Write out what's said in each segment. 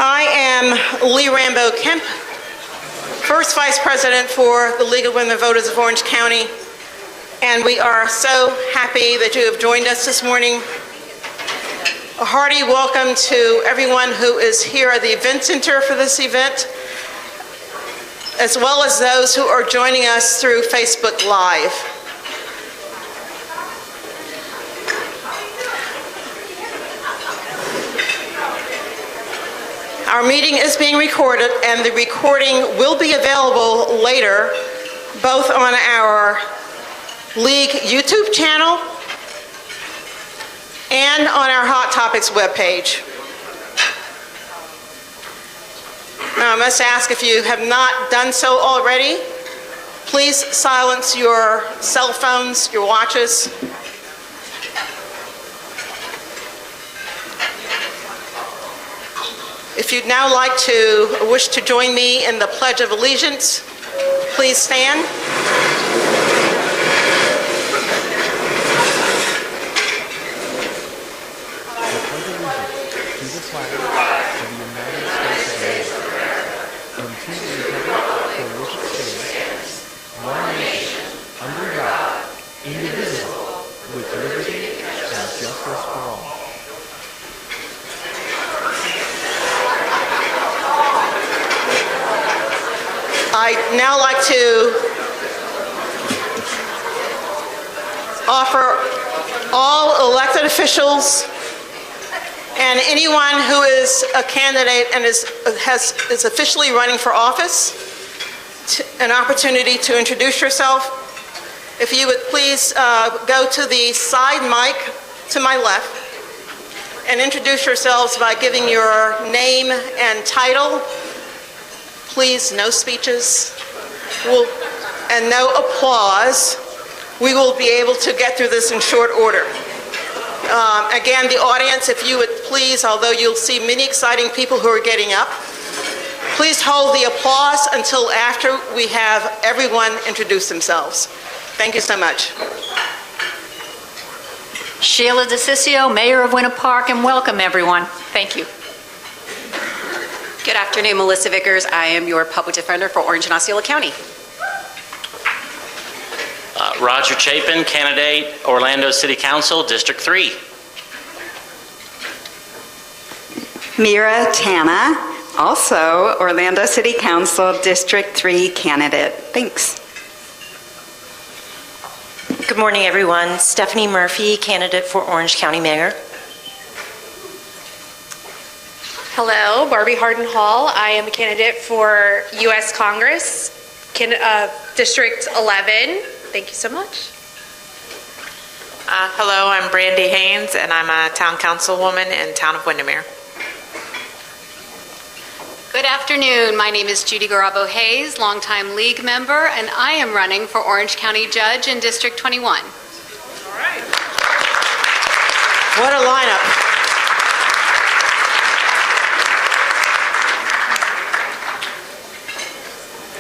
I am Lee Rambo Kemp, First Vice President for the League of Women Voters of Orange County, and we are so happy that you have joined us this morning. A hearty welcome to everyone who is here at the event center for this event, as well as those who are joining us through Facebook Live. Our meeting is being recorded, and the recording will be available later, both on our League YouTube channel and on our Hot Topics webpage. Now, I must ask, if you have not done so already, please silence your cell phones, your watches. If you'd now wish to join me in the Pledge of Allegiance, please stand. I'd now like to offer all elected officials and anyone who is a candidate and is officially running for office an opportunity to introduce yourself. If you would please go to the side mic to my left and introduce yourselves by giving your name and title. Please, no speeches and no applause. We will be able to get through this in short order. Again, the audience, if you would please, although you'll see many exciting people who are getting up, please hold the applause until after we have everyone introduce themselves. Thank you so much. Sheila DeCiccio, Mayor of Winter Park, and welcome everyone. Thank you. Good afternoon, Melissa Vickers. I am your public defender for Orange and Osceola County. Roger Chapin, candidate, Orlando City Council, District 3. Mira Tana, also Orlando City Council, District 3 candidate. Thanks. Good morning, everyone. Stephanie Murphy, candidate for Orange County Mayor. Hello, Barbie Harden-Hall. I am a candidate for U.S. Congress, District 11. Thank you so much. Hello, I'm Brandy Haynes, and I'm a town councilwoman in Town of Windermere. Good afternoon. My name is Judy Garabo Hayes, longtime League member, and I am running for Orange County Judge in District 21. All right. What a lineup.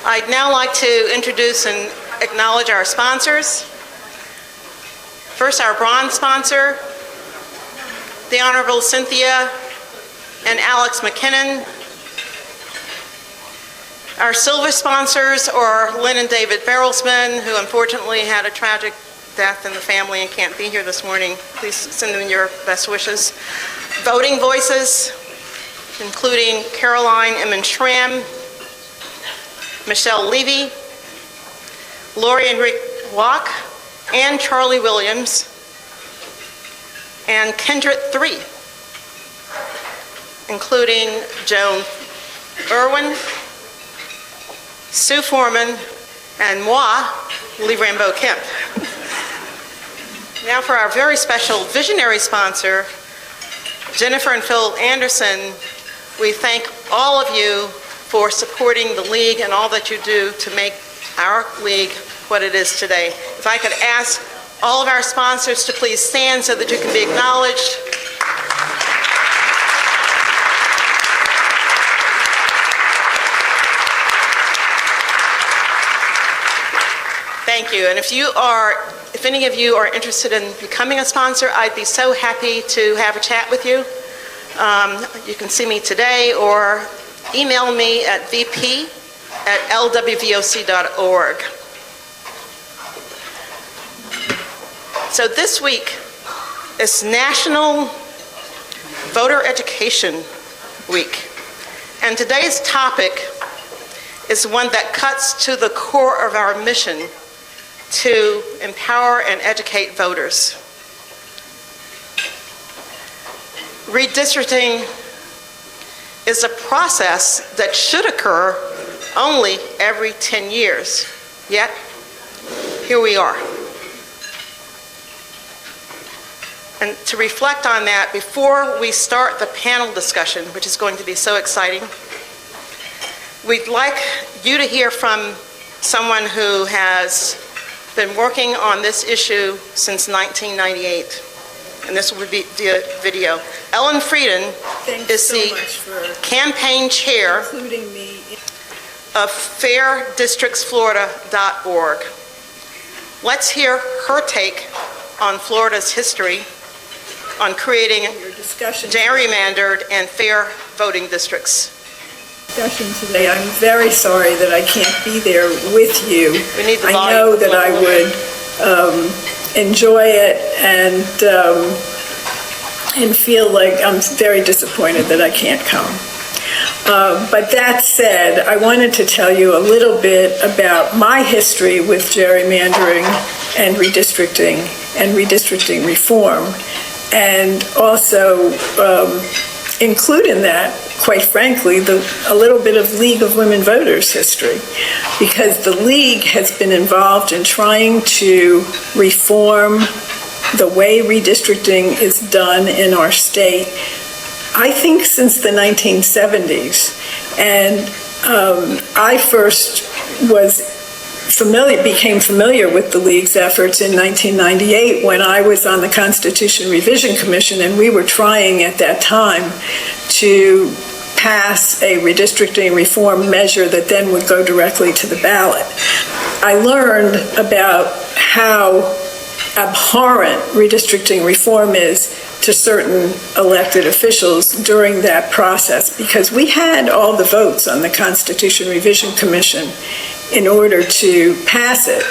I'd now like to introduce and acknowledge our sponsors. First, our bronze sponsor, the Honorable Cynthia and Alex McKinnon. Our silver sponsors are Lynn and David Berelsman, who unfortunately had a tragic death in the family and can't be here this morning. Please send them your best wishes. Voting Voices, including Caroline Emmon Schramm, Michelle Levy, Lori and Rick Walk, and Charlie Williams, and Kindred 3, including Joan Irwin, Sue Foreman, and moi, Lee Rambo Kemp. Now for our very special visionary sponsor, Jennifer and Phil Anderson. We thank all of you for supporting the League and all that you do to make our League what it is today. If I could ask all of our sponsors to please stand so that you can be acknowledged. Thank you. And if any of you are interested in becoming a sponsor, I'd be so happy to have a chat with you. You can see me today or email me at vp@lwvoc.org. So this week is National Voter Education Week, and today's topic is one that cuts to the core of our mission to empower and educate voters. Redistricting is a process that should occur only every 10 years, yet here we are. And to reflect on that, before we start the panel discussion, which is going to be so exciting, we'd like you to hear from someone who has been working on this issue since 1998. And this will be the video. Ellen Frieden is the campaign chair of FairDistrictsFlorida.org. Let's hear her take on Florida's history on creating gerrymandered and fair voting districts. Today. I'm very sorry that I can't be there with you. I know that I would enjoy it and feel like I'm very disappointed that I can't come. But that said, I wanted to tell you a little bit about my history with gerrymandering and redistricting reform, and also include in that, quite frankly, a little bit of League of Women Voters history, because the League has been involved in trying to reform the way redistricting is done in our state, I think since the 1970s. And I first became familiar with the League's efforts in 1998 when I was on the Constitution Revision Commission, and we were trying at that time to pass a redistricting reform measure that then would go directly to the ballot. I learned about how abhorrent redistricting reform is to certain elected officials during that process, because we had all the votes on the Constitution Revision Commission in order to pass it.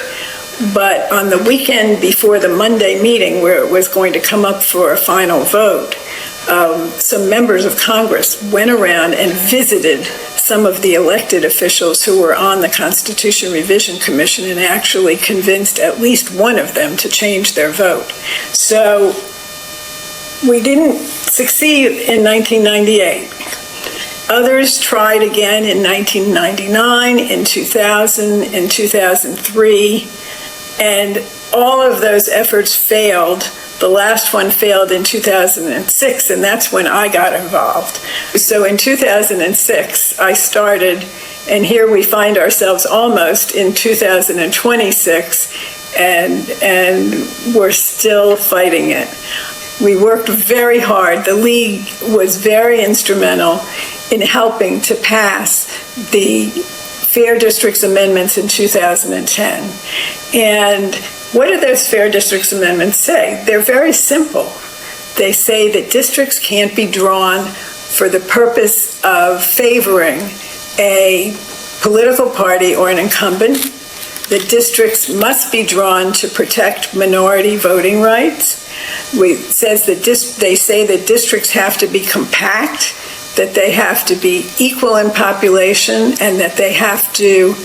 But on the weekend before the Monday meeting where it was going to come up for a final vote, some members of Congress went around and visited some of the elected officials who were on the Constitution Revision Commission and actually convinced at least one of them to change their vote. So we didn't succeed in 1998. Others tried again in 1999, in 2000, in 2003, and all of those efforts failed. The last one failed in 2006, and that's when I got involved. So in 2006, I started, and here we find ourselves almost in 2026, and we're still fighting it. We worked very hard. The League was very instrumental in helping to pass the Fair Districts Amendments in 2010. And what do those Fair Districts Amendments say? They're very simple. They say that districts can't be drawn for the purpose of favoring a political party or an incumbent. The districts must be drawn to protect minority voting rights. They say that districts have to be compact, that they have to be equal in population, and that they have to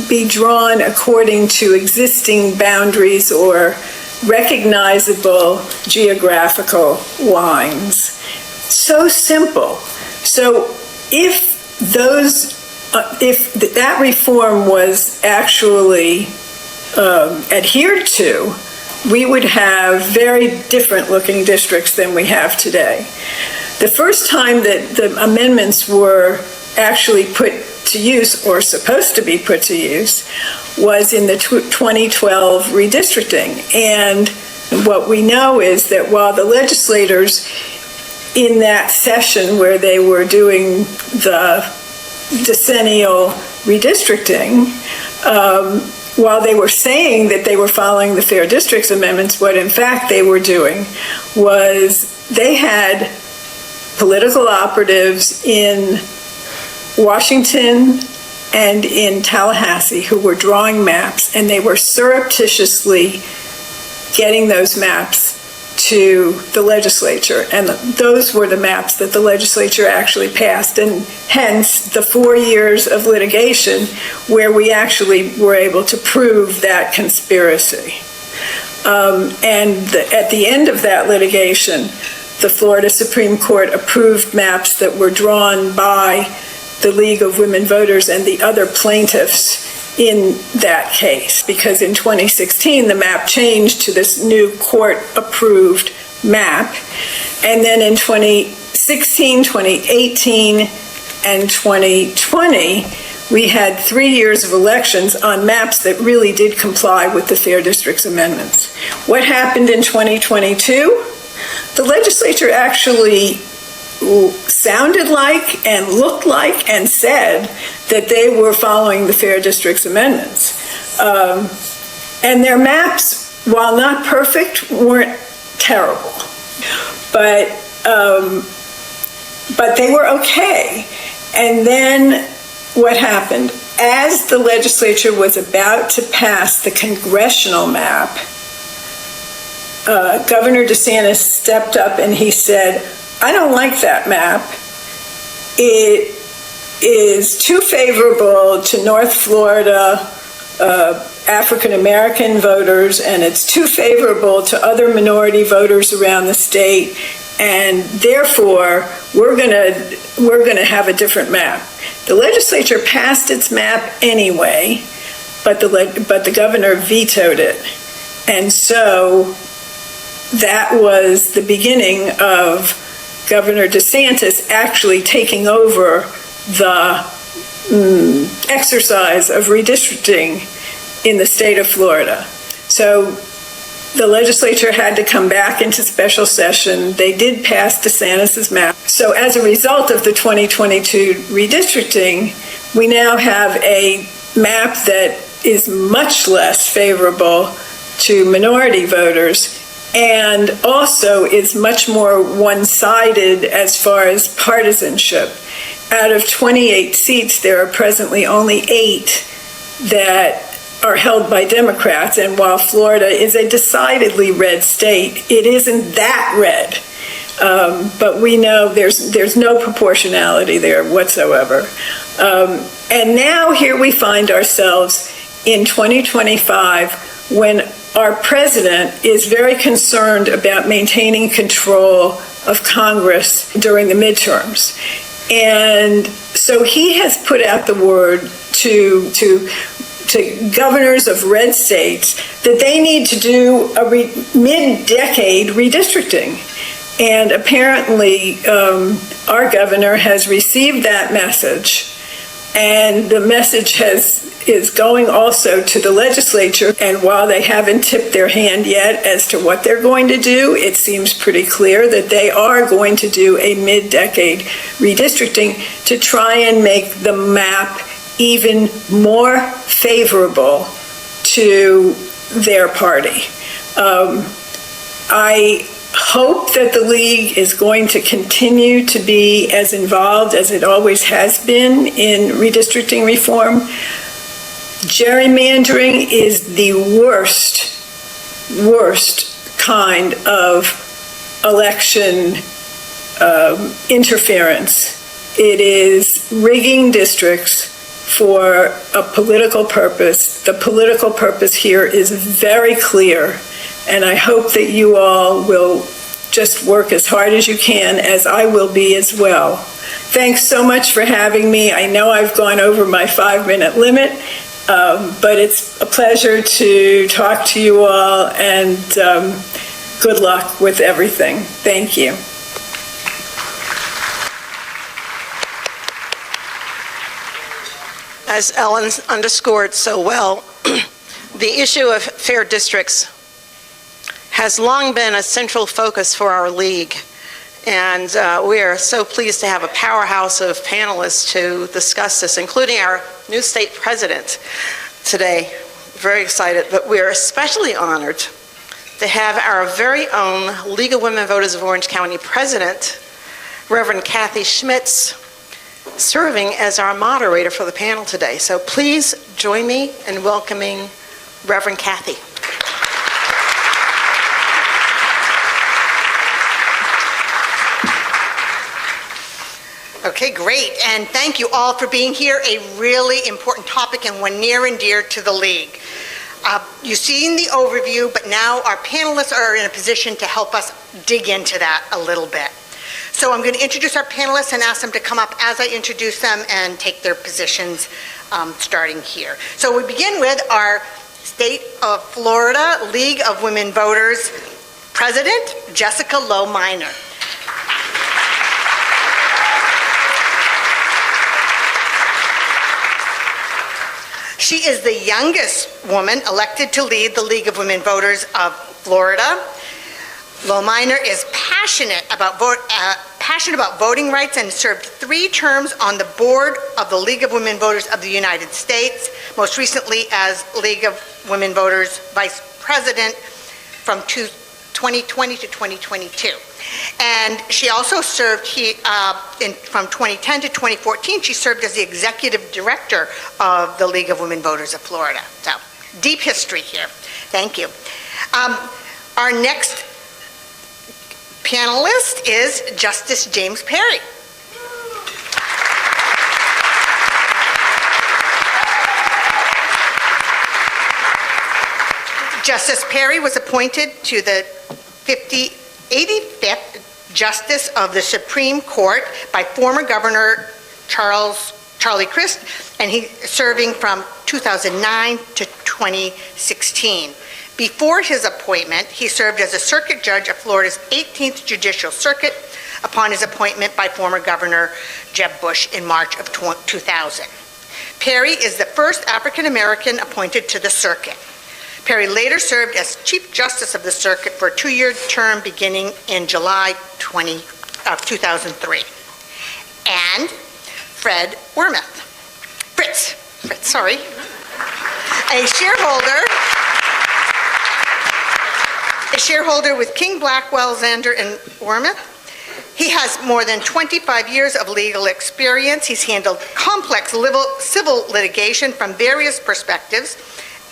be drawn according to existing boundaries or recognizable geographical lines. So simple. So if that reform was actually adhered to, we would have very different looking districts than we have today. The first time that the amendments were actually put to use, or supposed to be put to use, was in the 2012 redistricting. And what we know is that while the legislators in that session where they were doing the decennial redistricting, while they were saying that they were following the Fair Districts Amendments, what in fact they were doing was they had political operatives in Washington and in Tallahassee who were drawing maps, and they were surreptitiously getting those maps to the legislature, and those were the maps that the legislature actually passed, and hence the 4 years of litigation where we actually were able to prove that conspiracy. At the end of that litigation, the Florida Supreme Court approved maps that were drawn by the League of Women Voters and the other plaintiffs in that case, because in 2016 the map changed to this new court-approved map, and then in 2016, 2018, and 2020 we had 3 years of elections on maps that really did comply with the Fair Districts amendments. What happened in 2022? The legislature actually sounded like and looked like and said that they were following the Fair Districts amendments. And their maps, while not perfect, weren't terrible. But they were okay. And then what happened? As the legislature was about to pass the congressional map, Governor DeSantis stepped up and he said, I don't like that map. It is too favorable to North Florida African American voters, and it's too favorable to other minority voters around the state, and therefore we're gonna have a different map. The legislature passed its map anyway, but the governor vetoed it, and so that was the beginning of Governor DeSantis actually taking over the exercise of redistricting in the state of Florida. So the legislature had to come back into special session. They did pass DeSantis's map. So as a result of the 2022 redistricting, we now have a map that is much less favorable to minority voters, and also is much more one-sided as far as partisanship. Out of 28 seats, there are presently only 8 that are held by Democrats, and while Florida is a decidedly red state, it isn't that red. But we know there's no proportionality there whatsoever. And now here we find ourselves in 2025 when our president is very concerned about maintaining control of Congress during the midterms. And so he has put out the word to governors of red states that they need to do a mid-decade redistricting. And apparently our governor has received that message, and the message is going also to the legislature. And while they haven't tipped their hand yet as to what they're going to do, it seems pretty clear that they are going to do a mid-decade redistricting to try and make the map even more favorable to their party. I hope that the League is going to continue to be as involved as it always has been in redistricting reform. Gerrymandering is the worst kind of election interference. It is rigging districts for a political purpose. The political purpose here is very clear, and I hope that you all will just work as hard as you can, as I will be as well. Thanks so much for having me. I know I've gone over my 5-minute limit, but it's a pleasure to talk to you all, and good luck with everything. Thank you. As Ellen underscored so well, the issue of fair districts has long been a central focus for our league, and we are so pleased to have a powerhouse of panelists to discuss this, including our new state president today. Very excited, but we are especially honored to have our very own League of Women Voters of Orange County president, Reverend Kathy Schmitz serving as our moderator for the panel today. So please join me in welcoming Reverend Kathy. Okay, great. And thank you all for being here. A really important topic and one near and dear to the League. You've seen the overview, but now our panelists are in a position to help us dig into that a little bit. So I'm going to introduce our panelists and ask them to come up as I introduce them and take their positions starting here. So we begin with our State of Florida League of Women Voters President, Jessica Lowe-Minor. She is the youngest woman elected to lead the League of Women Voters of Florida. Lowe-Minor is passionate about voting rights and served 3 terms on the board of the League of Women Voters of the United States, most recently as League of Women Voters Vice President from 2020 to 2022. And she also served, from 2010 to 2014, she served as the executive director of the League of Women Voters of Florida. So, deep history here. Thank you. Our next panelist is Justice James Perry. Justice Perry was appointed to the 85th Justice of the Supreme Court by former Governor Charlie Crist, and he's serving from 2009 to 2016. Before his appointment, he served as a circuit judge of Florida's 18th Judicial Circuit upon his appointment by former Governor Jeb Bush in March of 2000. Perry is the first African American appointed to the circuit. Perry later served as Chief Justice of the Circuit for a 2-year term beginning in July 2003. And Fritz Wermuth, a shareholder with King, Blackwell, Zehnder, and Wermuth. He has more than 25 years of legal experience. He's handled complex civil litigation from various perspectives,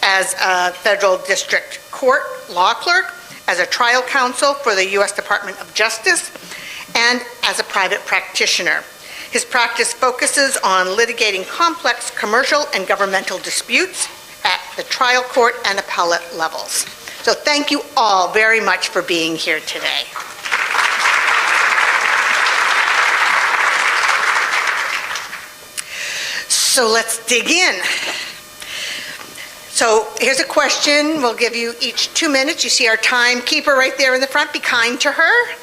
as a federal district court law clerk, as a trial counsel for the U.S. Department of Justice, and as a private practitioner. His practice focuses on litigating complex commercial and governmental disputes at the trial court and appellate levels. So thank you all very much for being here today. So let's dig in. So here's a question. We'll give you each 2 minutes. You see our timekeeper right there in the front. Be kind to her.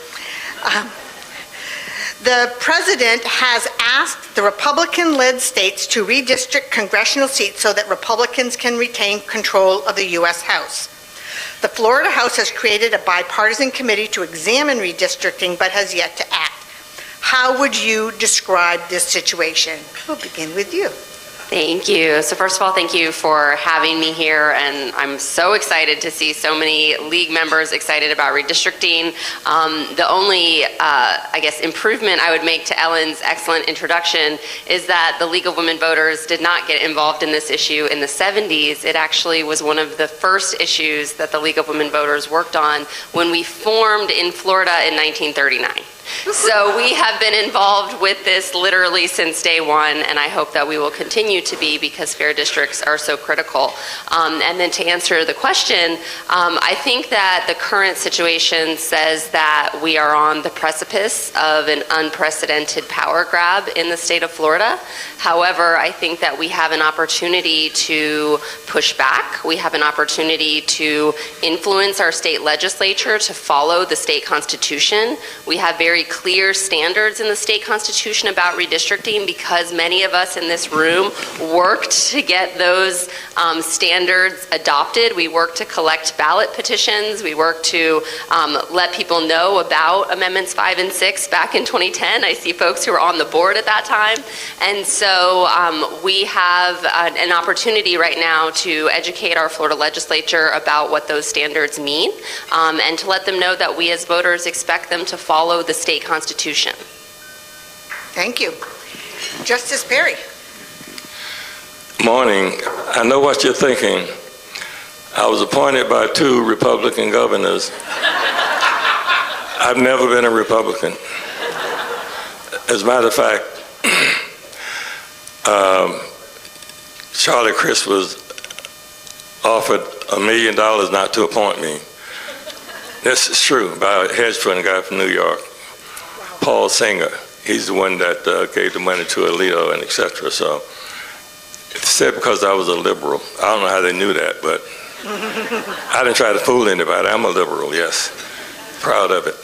The president has asked the Republican-led states to redistrict congressional seats so that Republicans can retain control of the U.S. House. The Florida House has created a bipartisan committee to examine redistricting, but has yet to act. How would you describe this situation? We'll begin with you. Thank you. So first of all, thank you for having me here, and I'm so excited to see so many league members excited about redistricting. The only, improvement I would make to Ellen's excellent introduction is that the League of Women Voters did not get involved in this issue in the 70s. It actually was one of the first issues that the League of Women Voters worked on when we formed in Florida in 1939. So we have been involved with this literally since day one, and I hope that we will continue to be because fair districts are so critical. And then to answer the question, I think that the current situation says that we are on the precipice of an unprecedented power grab in the state of Florida. However, I think that we have an opportunity to push back. We have an opportunity to influence our state legislature to follow the state constitution. We have very clear standards in the state constitution about redistricting because many of us in this room worked to get those standards adopted. We worked to collect ballot petitions. We worked to let people know about Amendments 5 and 6 back in 2010. I see folks who were on the board at that time. And so we have an opportunity right now to educate our Florida legislature about what those standards mean and to let them know that we as voters expect them to follow the state constitution. Thank you. Justice Perry. Morning. I know what you're thinking. I was appointed by 2 Republican governors. I've never been a Republican. As a matter of fact, Charlie Crist was offered $1 million not to appoint me. This is true, by a hedge fund guy from New York, Paul Singer. He's the one that gave the money to Alito and et cetera. So it's said because I was a liberal. I don't know how they knew that, but I didn't try to fool anybody. I'm a liberal, yes. Proud of it.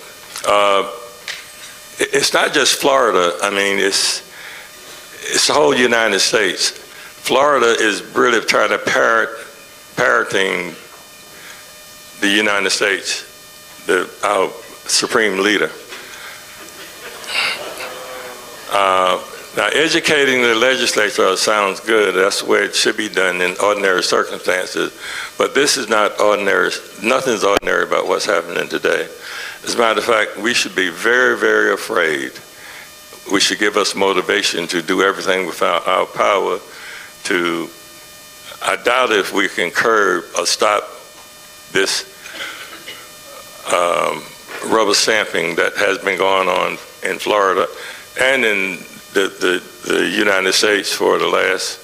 It's not just Florida. I mean, it's the whole United States. Florida is really trying to parroting the United States, our supreme leader. Now, educating the legislature sounds good. That's the way it should be done in ordinary circumstances. But this is not ordinary. Nothing's ordinary about what's happening today. As a matter of fact, we should be very, very afraid. We should give us motivation to do everything within our power to, I doubt if we can curb or stop this rubber stamping that has been going on in Florida and in the United States for the last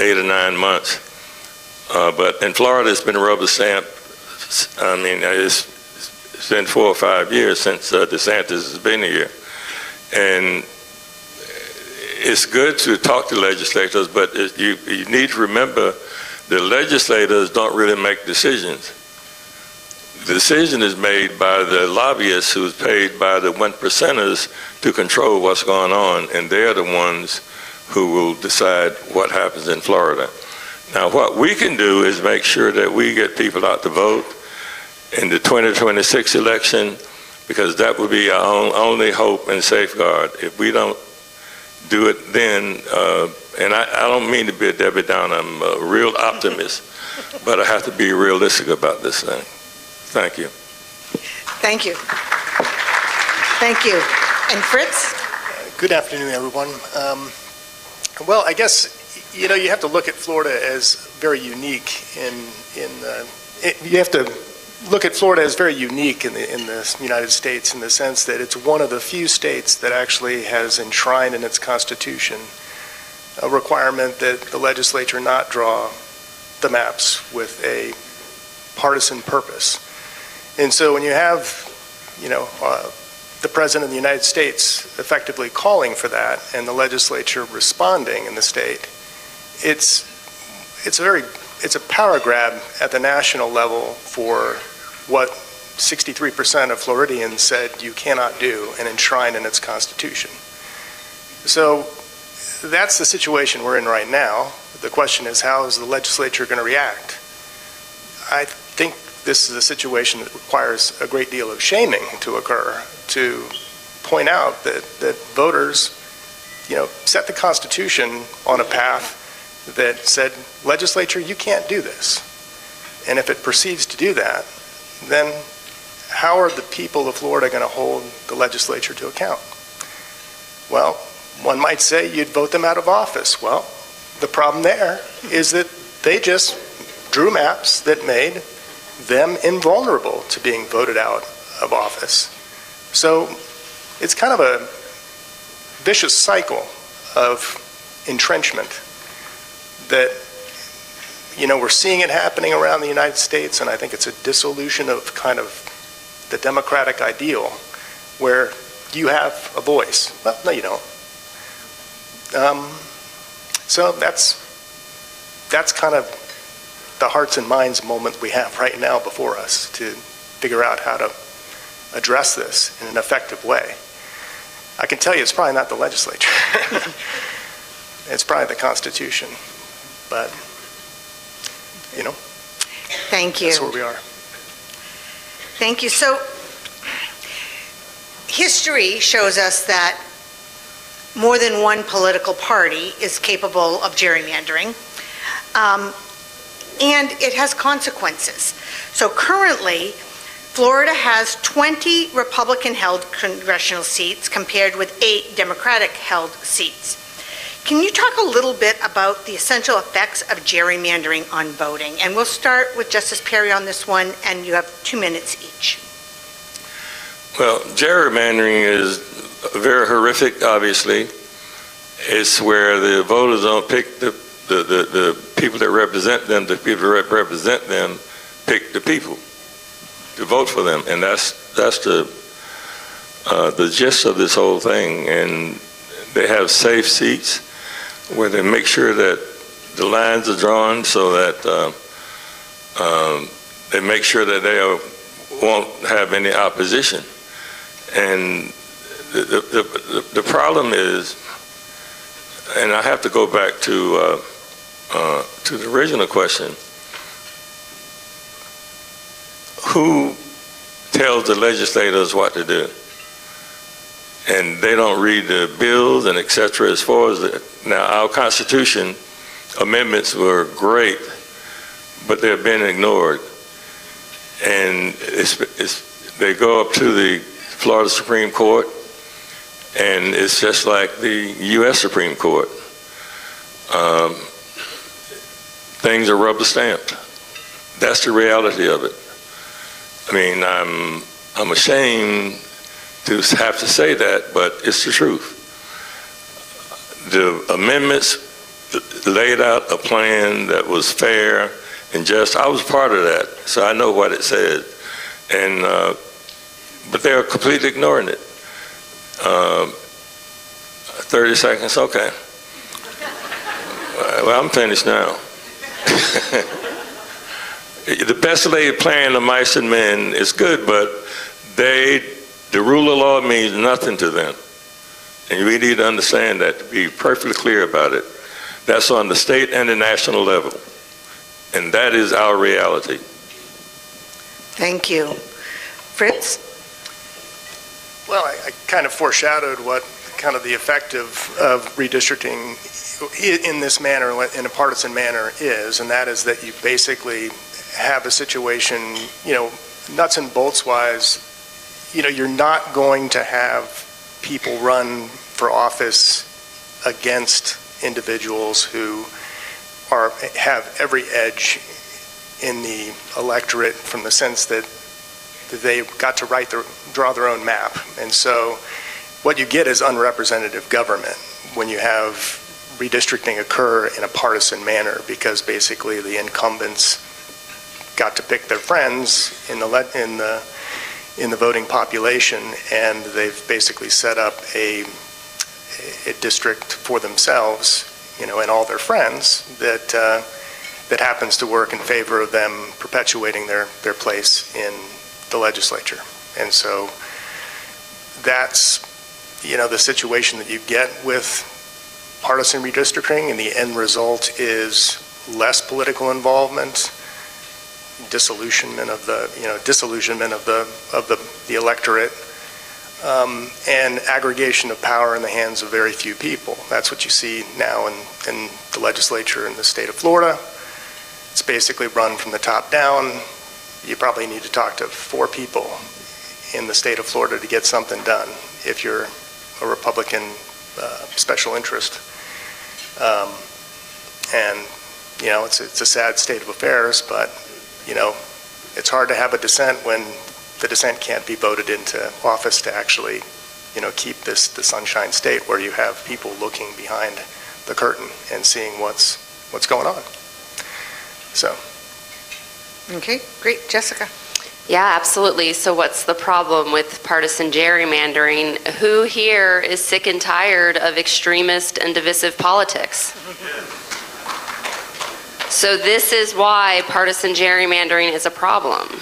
8 or 9 months. But in Florida, it's been rubber stamped. I mean, it's been 4 or 5 years since DeSantis has been here. And it's good to talk to legislators, but you need to remember the legislators don't really make decisions. The decision is made by the lobbyists who's paid by the 1%ers to control what's going on, and they're the ones who will decide what happens in Florida. Now, what we can do is make sure that we get people out to vote in the 2026 election, because that will be our only hope and safeguard. If we don't do it then, and I don't mean to be a Debbie Downer, I'm a real optimist, but I have to be realistic about this thing. Thank you. Thank you. Thank you. And Fritz? Good afternoon, everyone. Well, I guess, you have to look at Florida as very unique you have to look at Florida as very unique in the United States in the sense that it's one of the few states that actually has enshrined in its constitution a requirement that the legislature not draw the maps with a partisan purpose. And so when you have, the President of the United States effectively calling for that and the legislature responding in the state, it's a power grab at the national level for what 63% of Floridians said you cannot do and enshrined in its constitution. So that's the situation we're in right now. The question is, how is the legislature going to react? I think this is a situation that requires a great deal of shaming to occur, to point out that voters, set the Constitution on a path that said, legislature, you can't do this. And if it proceeds to do that, then how are the people of Florida going to hold the legislature to account? Well, one might say you'd vote them out of office. Well, the problem there is that they just drew maps that made them invulnerable to being voted out of office. So it's kind of a vicious cycle of entrenchment that, we're seeing it happening around the United States, and I think it's a dissolution of kind of the democratic ideal where you have a voice. Well, no, you don't. So that's kind of the hearts and minds moment we have right now before us to figure out how to address this in an effective way. I can tell you it's probably not the legislature. It's probably the Constitution. But, Thank you. That's where we are. Thank you. So, history shows us that more than one political party is capable of gerrymandering, and it has consequences. So currently, Florida has 20 Republican-held congressional seats compared with 8 Democratic-held seats. Can you talk a little bit about the essential effects of gerrymandering on voting? And we'll start with Justice Perry on this one, and you have 2 minutes each. Well, gerrymandering is very horrific, obviously. It's where the voters don't pick the people that represent them, the people that represent them pick the people to vote for them. And that's the gist of this whole thing. And they have safe seats where they make sure that the lines are drawn so that they make sure that they won't have any opposition. And the problem is, and I have to go back to the original question, who tells the legislators what to do? And they don't read the bills and et cetera. As far as now, our Constitution amendments were great, but they're being ignored. And they go up to the Florida Supreme Court, and it's just like the U.S. Supreme Court. Things are rubber stamped. That's the reality of it. I mean, I'm ashamed to have to say that, but it's the truth. The amendments laid out a plan that was fair and just. I was part of that, so I know what it said. And but they are completely ignoring it. 30 seconds, okay. Well, I'm finished now. The best laid plan of mice and men is good, but the rule of law means nothing to them. And we need to understand that, to be perfectly clear about it. That's on the state and the national level. And that is our reality. Thank you. Fritz? Well, I kind of foreshadowed what kind of the effect of redistricting in this manner, in a partisan manner, is, and that is that you basically have a situation, nuts and bolts wise, you're not going to have people run for office against individuals who have every edge in the electorate, from the sense that they got to draw their own map. And so what you get is unrepresentative government when you have redistricting occur in a partisan manner, because basically the incumbents got to pick their friends in the voting population, and they've basically set up a district for themselves, and all their friends that happens to work in favor of them perpetuating their place in the legislature. And so that's the situation that you get with partisan redistricting, and the end result is less political involvement, disillusionment of the electorate, and aggregation of power in the hands of very few people. That's what you see now in the legislature in the state of Florida. It's basically run from the top down. You probably need to talk to 4 people in the state of Florida to get something done if you're a Republican special interest. And it's a sad state of affairs, but it's hard to have a dissent when the dissent can't be voted into office to actually keep the sunshine state where you have people looking behind the curtain and seeing what's going on. So. Okay, great. Jessica? Yeah, absolutely. So what's the problem with partisan gerrymandering? Who here is sick and tired of extremist and divisive politics? So this is why partisan gerrymandering is a problem.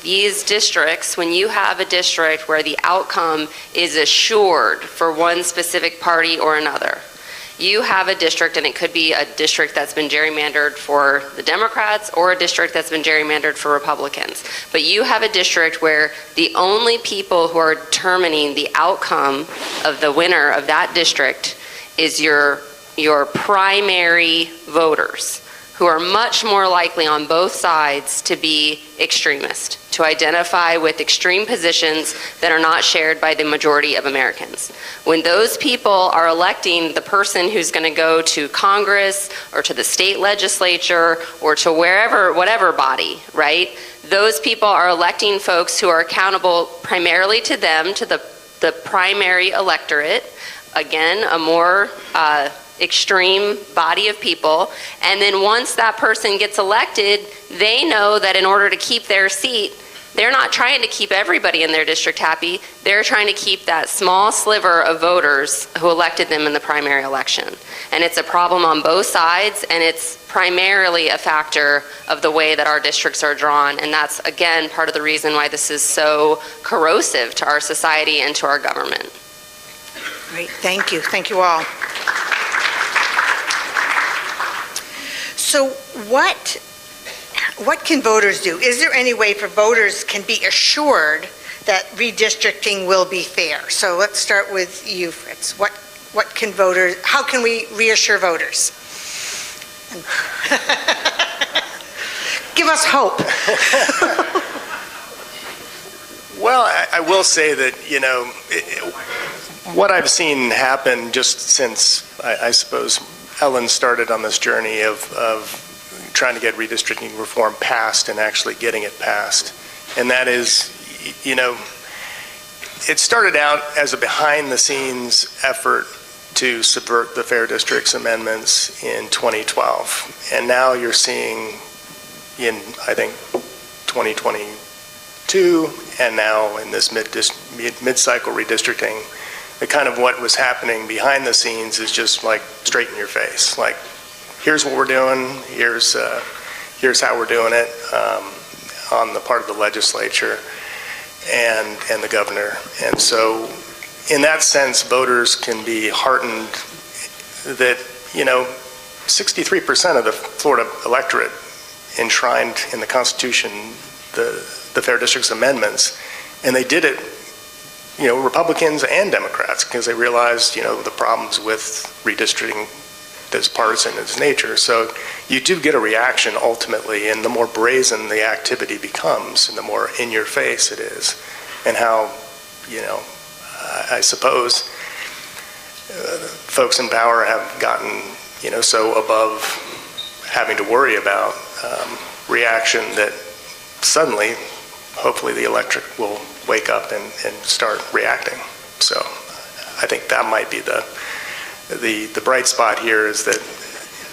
These districts, when you have a district where the outcome is assured for one specific party or another, you have a district, and it could be a district that's been gerrymandered for the Democrats or a district that's been gerrymandered for Republicans. But you have a district where the only people who are determining the outcome of the winner of that district is your primary voters, who are much more likely on both sides to be extremist, to identify with extreme positions that are not shared by the majority of Americans. When those people are electing the person who's going to go to Congress or to the state legislature or to wherever, whatever body, right? Those people are electing folks who are accountable primarily to them, to the primary electorate. Again, a more extreme body of people. And then once that person gets elected, they know that in order to keep their seat, they're not trying to keep everybody in their district happy. They're trying to keep that small sliver of voters who elected them in the primary election. And it's a problem on both sides, and it's primarily a factor of the way that our districts are drawn. And that's, again, part of the reason why this is so corrosive to our society and to our government. Great, thank you. Thank you all. So what can voters do? Is there any way for voters can be assured that redistricting will be fair? So let's start with you, Fritz. What can voters, how can we reassure voters? Give us hope. Well, I will say that, what I've seen happen just since, I suppose, Ellen started on this journey of trying to get redistricting reform passed and actually getting it passed. And that is, it started out as a behind-the-scenes effort to subvert the Fair Districts amendments in 2012. And now you're seeing in, I think, 2022, and now in this mid-cycle redistricting, the kind of what was happening behind the scenes is just like straight in your face. Like, here's what we're doing, here's how we're doing it on the part of the legislature and the governor. And so in that sense, voters can be heartened that, 63% of the Florida electorate enshrined in the Constitution the Fair Districts amendments, and they did it, Republicans and Democrats, because they realized, the problems with redistricting that's partisan in its nature. So you do get a reaction ultimately, and the more brazen the activity becomes, and the more in your face it is, and how, I suppose folks in power have gotten, so above having to worry about reaction that suddenly, hopefully the electorate will wake up and start reacting. So I think that might be the bright spot here, is that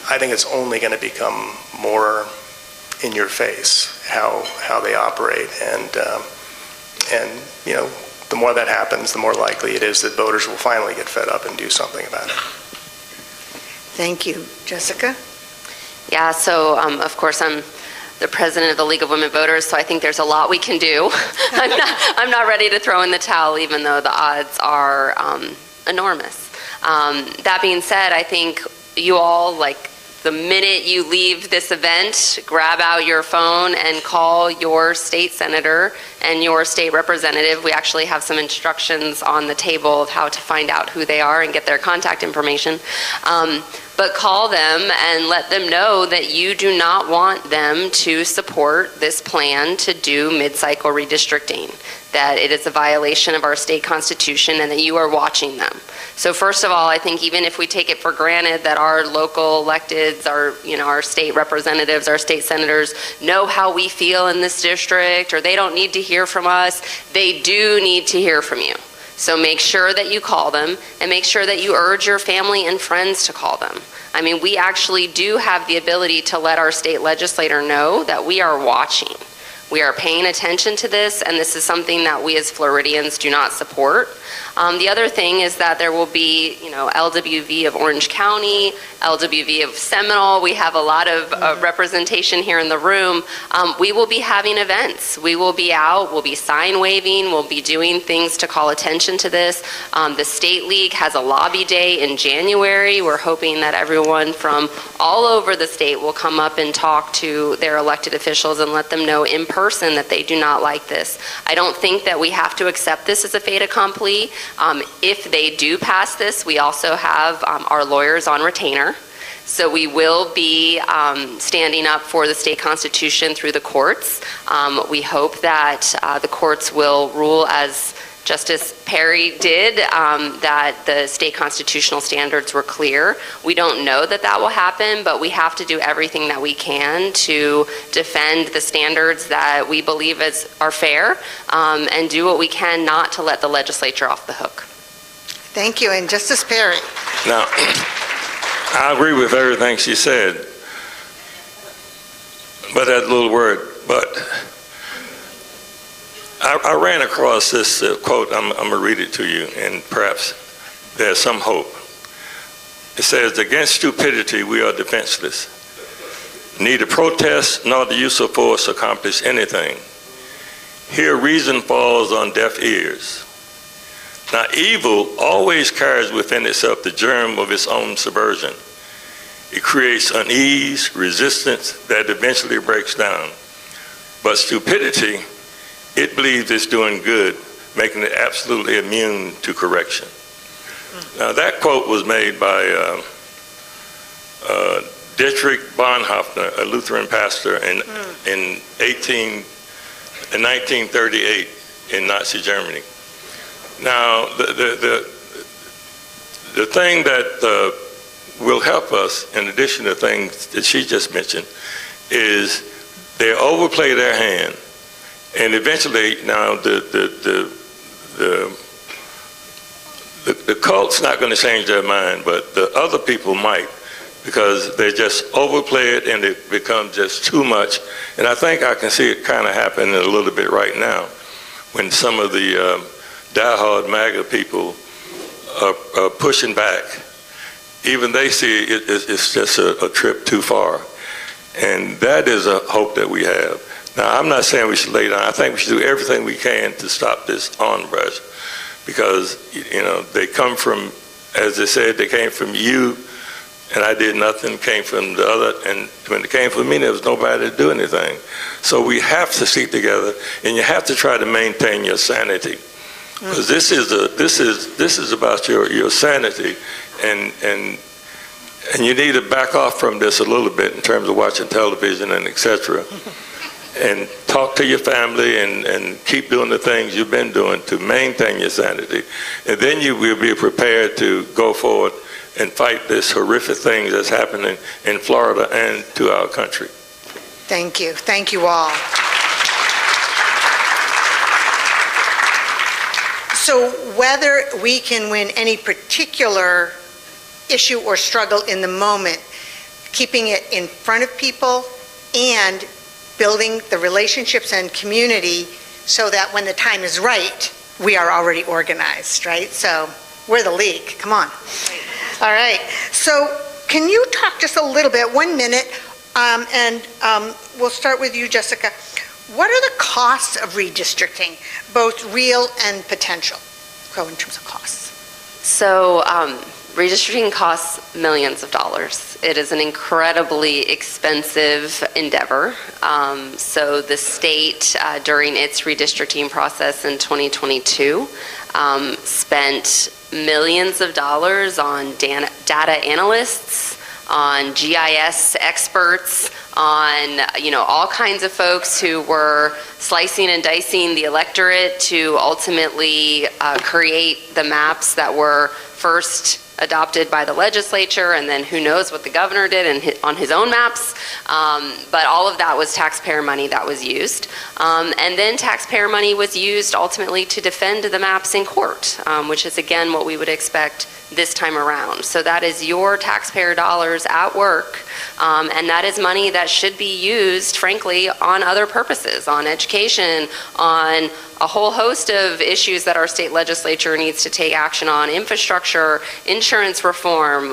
I think it's only going to become more in your face how they operate, and the more that happens, the more likely it is that voters will finally get fed up and do something about it. Thank you. Jessica? Yeah, so of course I'm the president of the League of Women Voters, so I think there's a lot we can do. I'm not ready to throw in the towel, even though the odds are enormous. That being said, I think you all, the minute you leave this event, grab out your phone and call your state senator and your state representative. We actually have some instructions on the table of how to find out who they are and get their contact information. But call them and let them know that you do not want them to support this plan to do mid-cycle redistricting, that it is a violation of our state constitution, and that you are watching them. So first of all, I think even if we take it for granted that our local electeds, our state representatives, our state senators know how we feel in this district, or they don't need to hear from us, they do need to hear from you. So make sure that you call them, and make sure that you urge your family and friends to call them. I mean, we actually do have the ability to let our state legislator know that we are watching. We are paying attention to this, and this is something that we as Floridians do not support. The other thing is that there will be, LWV of Orange County, LWV of Seminole. We have a lot of representation here in the room. We will be having events. We will be out. We'll be sign waving. We'll be doing things to call attention to this. The State League has a lobby day in January. We're hoping that everyone from all over the state will come up and talk to their elected officials and let them know in person that they do not like this. I don't think that we have to accept this as a fait accompli. If they do pass this, we also have our lawyers on retainer. So we will be standing up for the state constitution through the courts. We hope that the courts will rule as Justice Perry did, that the state constitutional standards were clear. We don't know that that will happen, but we have to do everything that we can to defend the standards that we believe are fair, and do what we can not to let the legislature off the hook. Thank you. And Justice Perry. Now, I agree with everything she said, but that little word, but. I ran across this quote. I'm going to read it to you, and perhaps there's some hope. It says, "Against stupidity, we are defenseless. Neither protest nor the use of force accomplish anything. Here reason falls on deaf ears. Now evil always carries within itself the germ of its own subversion. It creates unease, resistance that eventually breaks down. But stupidity, it believes it's doing good, making it absolutely immune to correction." Now that quote was made by Dietrich Bonhoeffer, a Lutheran pastor, in 1938 in Nazi Germany. Now the thing that will help us, in addition to things that she just mentioned, is they overplay their hand. And eventually, now the cult's not going to change their mind, but the other people might, because they just overplay it and it becomes just too much. And I think I can see it kind of happening a little bit right now, when some of the diehard MAGA people are pushing back. Even they see it's just a trip too far. And that is a hope that we have. Now, I'm not saying we should lay down. I think we should do everything we can to stop this onrush, because, you know, they come from, as they said, they came from you, and I did nothing, came from the other, and when it came from me, there was nobody to do anything. So we have to stick together, and you have to try to maintain your sanity, because this is about your sanity, and you need to back off from this a little bit in terms of watching television and etc. And talk to your family and keep doing the things you've been doing to maintain your sanity. And then you will be prepared to go forward and fight this horrific thing that's happening in Florida and to our country. Thank you. Thank you all. So whether we can win any particular issue or struggle in the moment, keeping it in front of people and building the relationships and community so that when the time is right, we are already organized, right? So we're the league, come on. All right, so can you talk just a little bit, 1 minute, and we'll start with you, Jessica. What are the costs of redistricting, both real and potential? Go in terms of costs. So redistricting costs millions of dollars. It is an incredibly expensive endeavor. So the state, during its redistricting process in 2022, spent millions of dollars on data analysts, on GIS experts, on all kinds of folks who were slicing and dicing the electorate to ultimately create the maps that were first adopted by the legislature, and then who knows what the governor did on his own maps. But all of that was taxpayer money that was used. And then taxpayer money was used ultimately to defend the maps in court, which is again what we would expect this time around. So that is your taxpayer dollars at work, and that is money that should be used, frankly, on other purposes, on education, on a whole host of issues that our state legislature needs to take action on, infrastructure, insurance reform,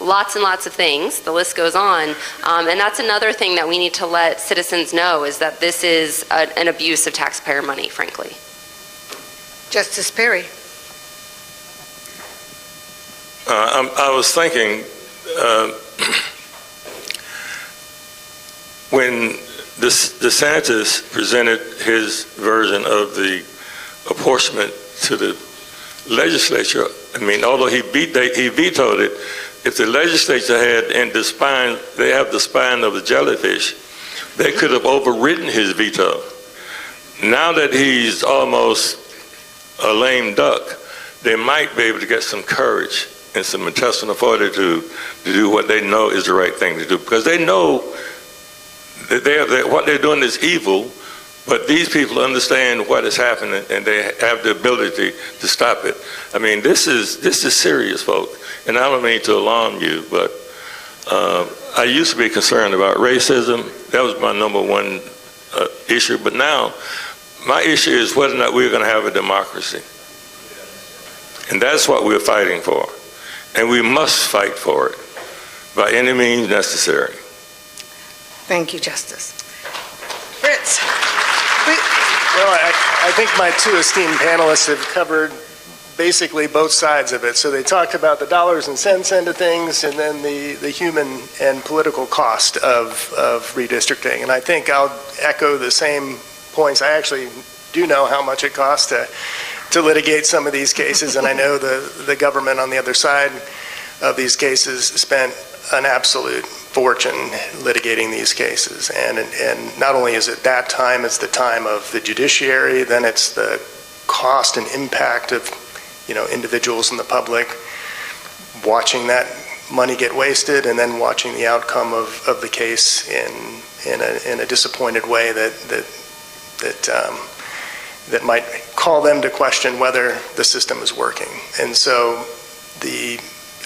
lots and lots of things. The list goes on. And that's another thing that we need to let citizens know, is that this is an abuse of taxpayer money, frankly. Justice Perry. I was thinking, when DeSantis presented his version of the apportionment to the legislature, I mean, although he vetoed it, if the legislature had in the spine, they have the spine of a jellyfish, they could have overridden his veto. Now that he's almost a lame duck, they might be able to get some courage and some intestinal fortitude to do what they know is the right thing to do, because they know that what they're doing is evil, but these people understand what is happening and they have the ability to stop it. I mean, this is serious, folks, and I don't mean to alarm you, but I used to be concerned about racism. That was my number one issue, but now my issue is whether or not we're going to have a democracy. And that's what we're fighting for. And we must fight for it by any means necessary. Thank you, Justice. Fritz. Well, I think my two esteemed panelists have covered basically both sides of it. So they talked about the dollars and cents end of things, and then the human and political cost of redistricting. And I think I'll echo the same points. I actually do know how much it costs to litigate some of these cases, and I know the government on the other side of these cases spent an absolute fortune litigating these cases. And not only is it that time, it's the time of the judiciary, then it's the cost and impact of individuals in the public watching that money get wasted, and then watching the outcome of the case in a disappointed way that might call them to question whether the system is working. And so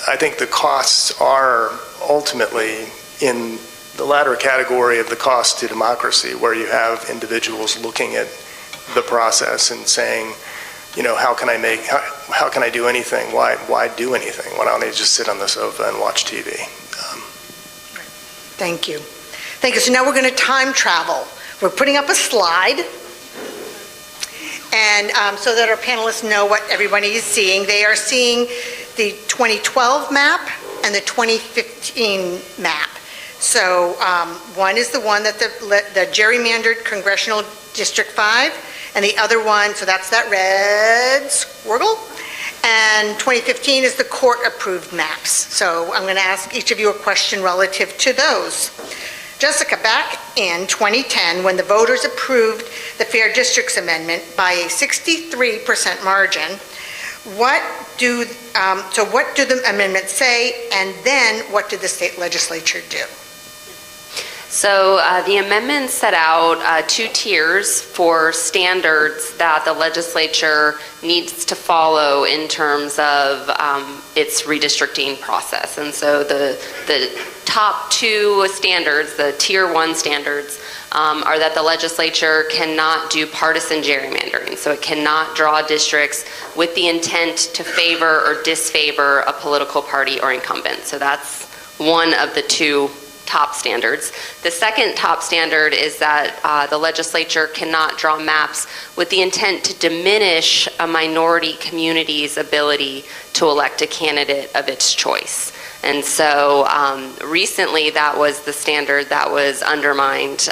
I think the costs are ultimately in the latter category of the cost to democracy, where you have individuals looking at the process and saying, how can I do anything? Why do anything? Why don't they just sit on the sofa and watch TV? Thank you. Thank you. So now we're going to time travel. We're putting up a slide. And so that our panelists know what everybody is seeing. They are seeing the 2012 map and the 2015 map. So one is the one that the gerrymandered Congressional District 5, and the other one, so that's that red squiggle. And 2015 is the court-approved maps. So I'm going to ask each of you a question relative to those. Jessica, back in 2010, when the voters approved the Fair Districts Amendment by a 63% margin, what do the amendments say, and then what did the state legislature do? So the amendment set out two tiers for standards that the legislature needs to follow in terms of its redistricting process. And so the top two standards, the tier 1 standards, are that the legislature cannot do partisan gerrymandering. So it cannot draw districts with the intent to favor or disfavor a political party or incumbent. So that's one of the two top standards. The second top standard is that the legislature cannot draw maps with the intent to diminish a minority community's ability to elect a candidate of its choice. And so recently that was the standard that was undermined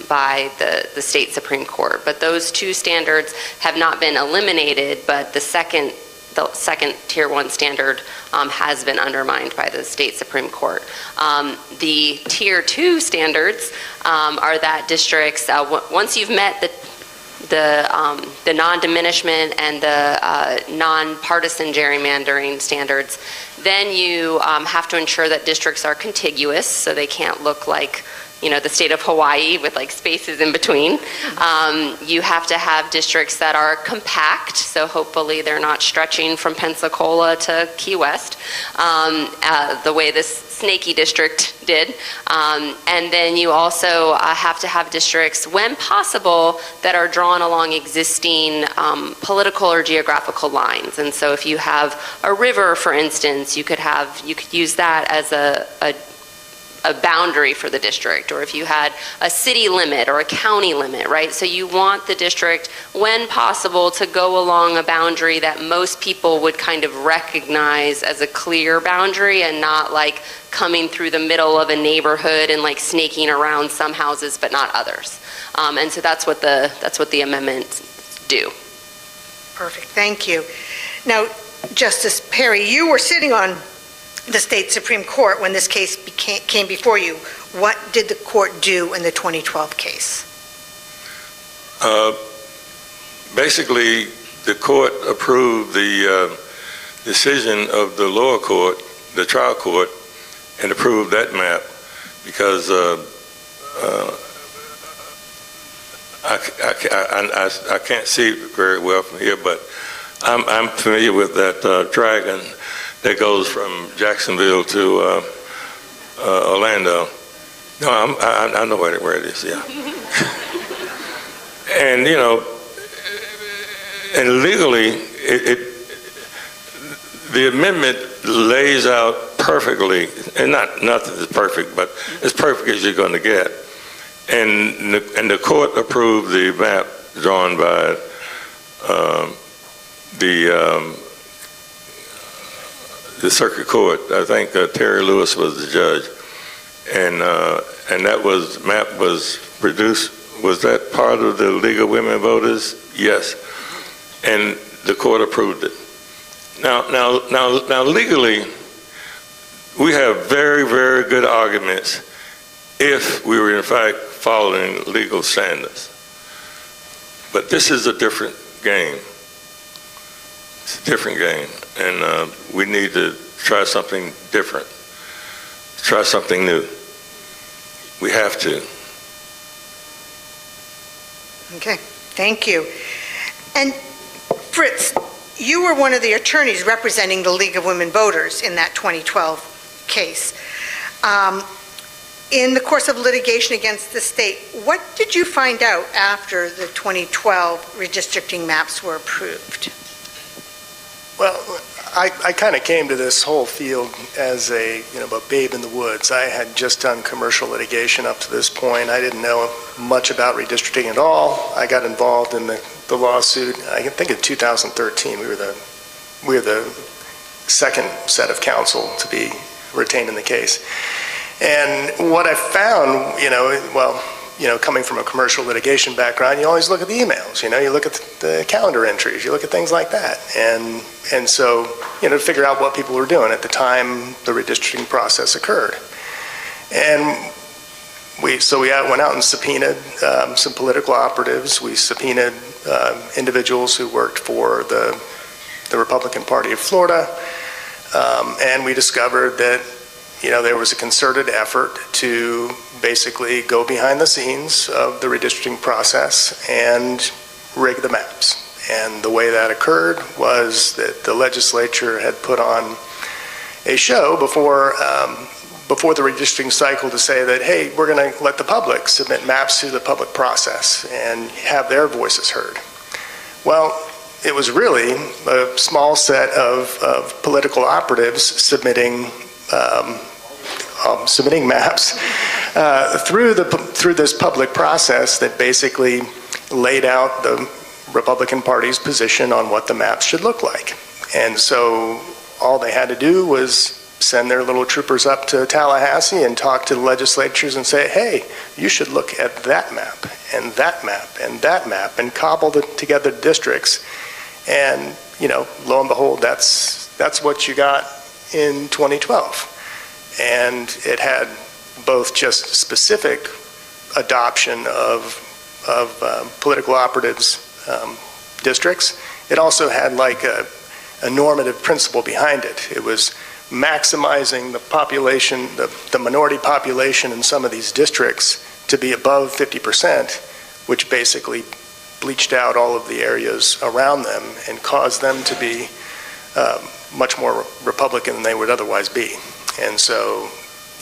by the state Supreme Court. But those two standards have not been eliminated, but the second tier 1 standard has been undermined by the state Supreme Court. The tier 2 standards are that districts, once you've met the non-diminishment and the non-partisan gerrymandering standards, then you have to ensure that districts are contiguous, so they can't look like the state of Hawaii with like spaces in between. You have to have districts that are compact, so hopefully they're not stretching from Pensacola to Key West, the way this snaky district did. And then you also have to have districts, when possible, that are drawn along existing political or geographical lines. And so if you have a river, for instance, you could use that as a boundary for the district, or if you had a city limit or a county limit, right? So you want the district, when possible, to go along a boundary that most people would kind of recognize as a clear boundary, and not like coming through the middle of a neighborhood and like snaking around some houses but not others. And so that's what the amendments do. Perfect, thank you. Now, Justice Perry, you were sitting on the state Supreme Court when this case came before you. What did the court do in the 2012 case? Basically, the court approved the decision of the lower court, the trial court, and approved that map because I can't see it very well from here, but I'm familiar with that dragon that goes from Jacksonville to Orlando. No, I know where it is, yeah. And, you know, and legally, the amendment lays out perfectly, and nothing is perfect, but as perfect as you're going to get. And the court approved the map drawn by the circuit court. I think Terry Lewis was the judge, and that map was produced. Was that part of the League of Women Voters? Yes, and the court approved it. Now, legally, we have very, very good arguments if we were in fact following legal standards. But this is a different game. It's a different game, and we need to try something different, try something new. We have to. Okay, thank you. And Fritz, you were one of the attorneys representing the League of Women Voters in that 2012 case. In the course of litigation against the state, what did you find out after the 2012 redistricting maps were approved? Well, I kind of came to this whole field as a babe in the woods. I had just done commercial litigation up to this point. I didn't know much about redistricting at all. I got involved in the lawsuit. I think in 2013 we were the second set of counsel to be retained in the case. And what I found, coming from a commercial litigation background, you always look at the emails, you look at the calendar entries, you look at things like that. And so, to figure out what people were doing at the time the redistricting process occurred. And we went out and subpoenaed some political operatives. We subpoenaed individuals who worked for the Republican Party of Florida. And we discovered that there was a concerted effort to basically go behind the scenes of the redistricting process and rig the maps. And the way that occurred was that the legislature had put on a show before the redistricting cycle to say that, hey, we're going to let the public submit maps to the public process and have their voices heard. Well, it was really a small set of political operatives submitting maps through this public process that basically laid out the Republican Party's position on what the maps should look like. And so all they had to do was send their little troopers up to Tallahassee and talk to the legislatures and say, hey, you should look at that map and that map and that map, and cobble together districts. And lo and behold, that's what you got in 2012. And it had both just specific adoption of political operatives' districts. It also had like a normative principle behind it. It was maximizing the population, the minority population in some of these districts to be above 50%, which basically bleached out all of the areas around them and caused them to be much more Republican than they would otherwise be. And so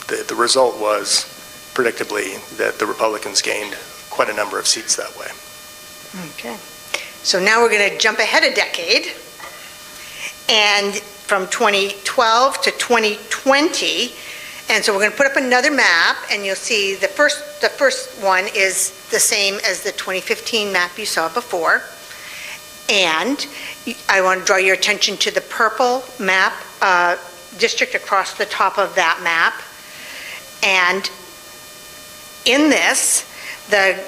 the result was, predictably, that the Republicans gained quite a number of seats that way. Okay. So now we're going to jump ahead a decade. And from 2012 to 2020, and so we're going to put up another map, and you'll see the first one is the same as the 2015 map you saw before. And I want to draw your attention to the purple map district across the top of that map. And in this, the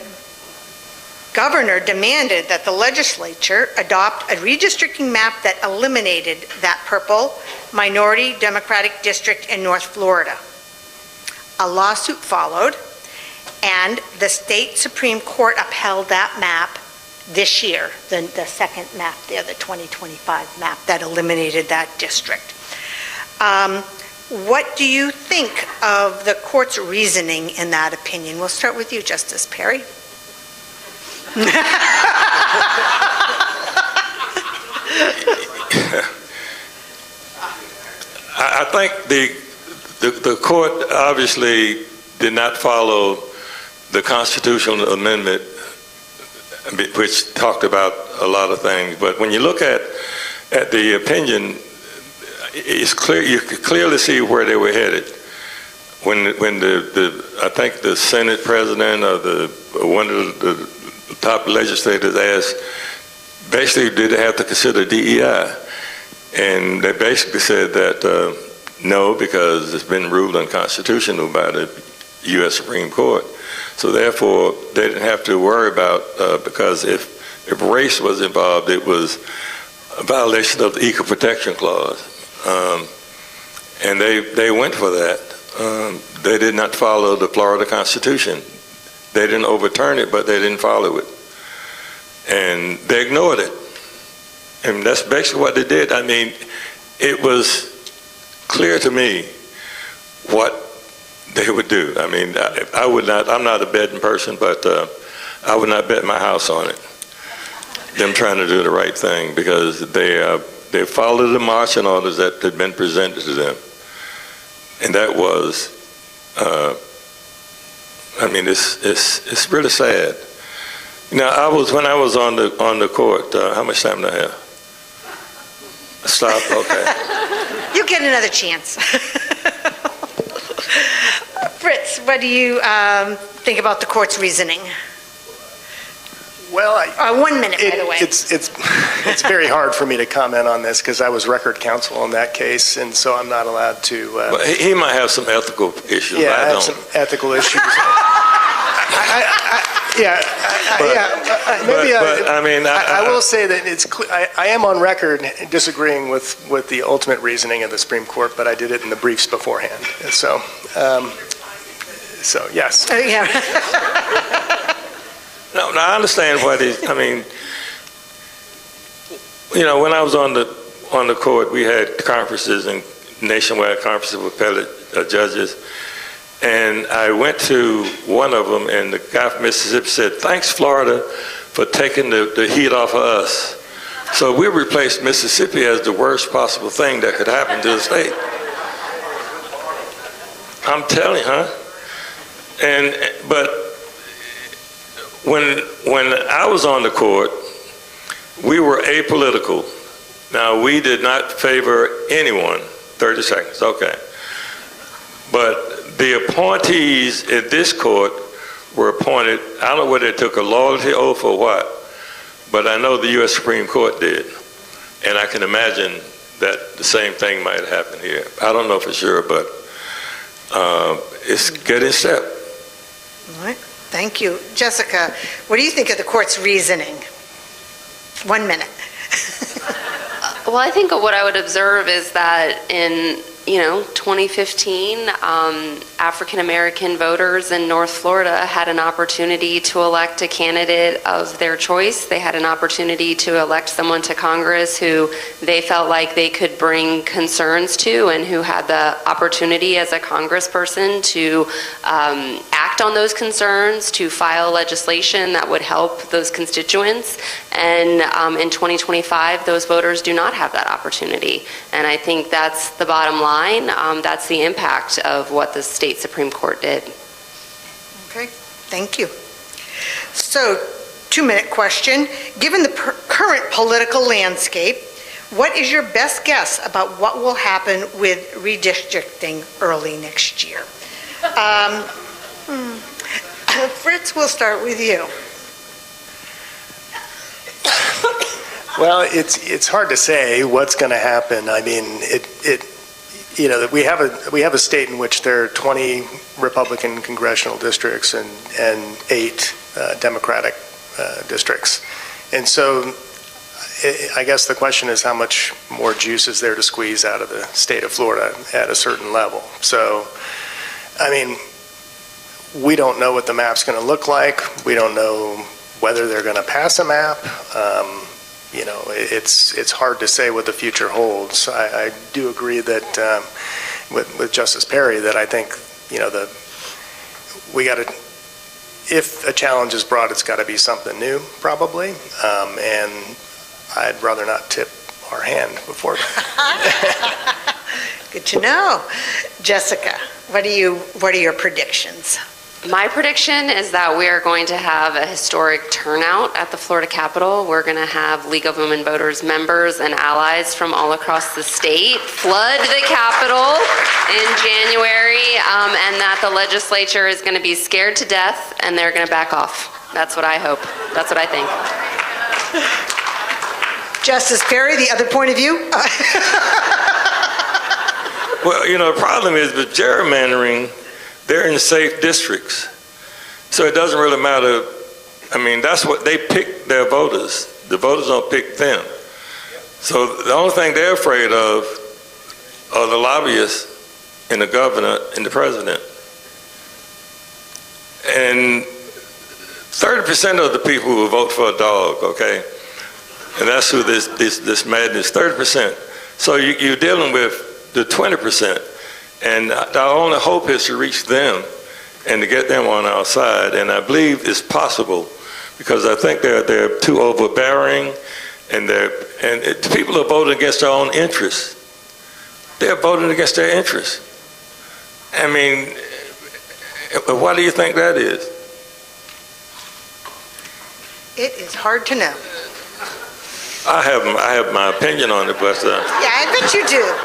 governor demanded that the legislature adopt a redistricting map that eliminated that purple minority Democratic district in North Florida. A lawsuit followed, and the state Supreme Court upheld that map this year, the second map there, the 2025 map that eliminated that district. What do you think of the court's reasoning in that opinion? We'll start with you, Justice Perry. I think the court obviously did not follow the constitutional amendment, which talked about a lot of things. But when you look at the opinion, it's clear, you could clearly see where they were headed. When I think the Senate president or one of the top legislators asked, basically, did they have to consider DEI? And they basically said that no, because it's been ruled unconstitutional by the U.S. Supreme Court. So therefore, they didn't have to worry about, because if race was involved, it was a violation of the Equal Protection Clause. And they went for that. They did not follow the Florida Constitution. They didn't overturn it, but they didn't follow it. And they ignored it. And that's basically what they did. I mean, it was clear to me what they would do. I mean, I would not, I'm not a betting person, but I would not bet my house on it. Them trying to do the right thing, because they followed the marching orders that had been presented to them. And that was, I mean, it's really sad. Now, when I was on the court, how much time do I have? Stop, okay. You get another chance. Fritz, what do you think about the court's reasoning? Well, 1 minute, by the way. It's very hard for me to comment on this because I was record counsel in that case, and so I'm not allowed to. Well, he might have some ethical issues. Yeah, I have don't. some ethical issues. I will say that it's. I am on record disagreeing with the ultimate reasoning of the Supreme Court, but I did it in the briefs beforehand. So yes. Yeah. No, I understand what I mean, when I was on the court, we had conferences and nationwide conferences with appellate judges, and I went to one of them, and the guy from Mississippi said, "Thanks, Florida, for taking the heat off of us." So we replaced Mississippi as the worst possible thing that could happen to the state. I'm telling you, but when I was on the court, we were apolitical. Now, we did not favor anyone. 30 seconds, okay. But the appointees in this court were appointed, I don't know whether they took a loyalty oath or what, but I know the U.S. Supreme Court did. And I can imagine that the same thing might happen here. I don't know for sure, but it's getting step. All right. Thank you. Jessica, what do you think of the court's reasoning? 1 minute. Well, I think what I would observe is that in 2015, African American voters in North Florida had an opportunity to elect a candidate of their choice. They had an opportunity to elect someone to Congress who they felt like they could bring concerns to, and who had the opportunity as a congressperson to act on those concerns, to file legislation that would help those constituents. And in 2025, those voters do not have that opportunity. And I think that's the bottom line. That's the impact of what the state Supreme Court did. Okay, thank you. So, 2-minute question. Given the current political landscape, what is your best guess about what will happen with redistricting early next year? Fritz, we'll start with you. Well, it's hard to say what's going to happen. I mean, we have a state in which there are 20 Republican congressional districts and 8 Democratic districts, and so I guess the question is how much more juice is there to squeeze out of the state of Florida at a certain level. So, I mean, we don't know what the map's going to look like. We don't know whether they're going to pass a map. You know, it's hard to say what the future holds. I do agree that with Justice Perry that I think, you know, we got to, if a challenge is brought, it's got to be something new, probably. And I'd rather not tip our hand before that. Good to know. Jessica, what are your predictions? My prediction is that we are going to have a historic turnout at the Florida Capitol. We're going to have League of Women Voters members and allies from all across the state flood the Capitol in January, and that the legislature is going to be scared to death and they're going to back off. That's what I hope. That's what I think. Justice Perry, the other point of view? Well, you know, the problem is with gerrymandering, they're in safe districts. So it doesn't really matter. I mean, that's what they pick their voters. The voters don't pick them. So the only thing they're afraid of are the lobbyists and the governor and the president. And 30% of the people will vote for a dog, okay? And that's who this madness, 30%. So you're dealing with the 20%. And our only hope is to reach them and to get them on our side. And I believe it's possible because I think they're too overbearing and the people are voting against their own interests. They're voting against their interests. I mean, why do you think that is? It is hard to know. I have my opinion on it, but... Yeah, I bet you do.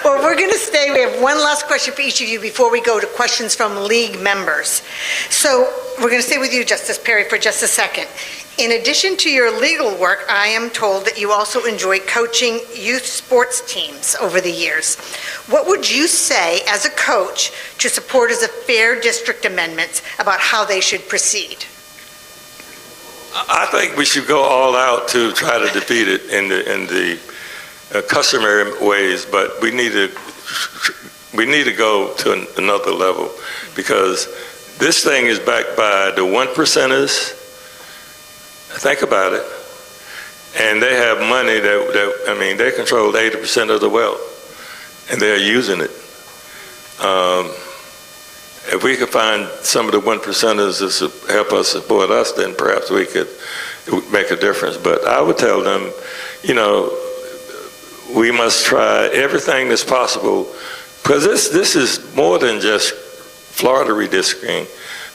Well, we're going to stay. We have one last question for each of you before we go to questions from league members. So we're going to stay with you, Justice Perry, for just a second. In addition to your legal work, I am told that you also enjoy coaching youth sports teams over the years. What would you say as a coach to supporters of fair district amendments about how they should proceed? I think we should go all out to try to defeat it in the customary ways, but we need to go to another level because this thing is backed by the 1%ers. Think about it. And they have money that I mean, they control 80% of the wealth, and they're using it. If we could find some of the 1%ers to help us support us, then perhaps it would make a difference. But I would tell them, you know, we must try everything that's possible because this is more than just Florida redistricting.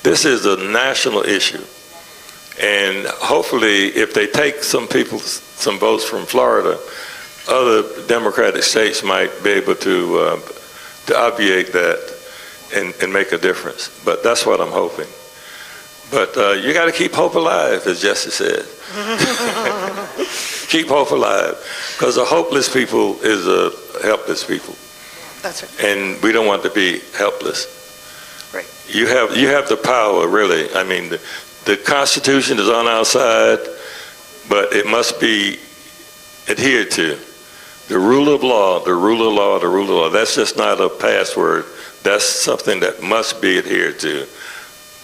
This is a national issue. And hopefully, if they take some votes from Florida, other Democratic states might be able to obviate that and make a difference. But that's what I'm hoping. But you got to keep hope alive, as Jesse said. Keep hope alive, because a hopeless people is a helpless people. That's right. And we don't want to be helpless. Right. You have the power, really. I mean, the Constitution is on our side, but it must be adhered to. The rule of law, the rule of law, the rule of law. That's just not a password. That's something that must be adhered to.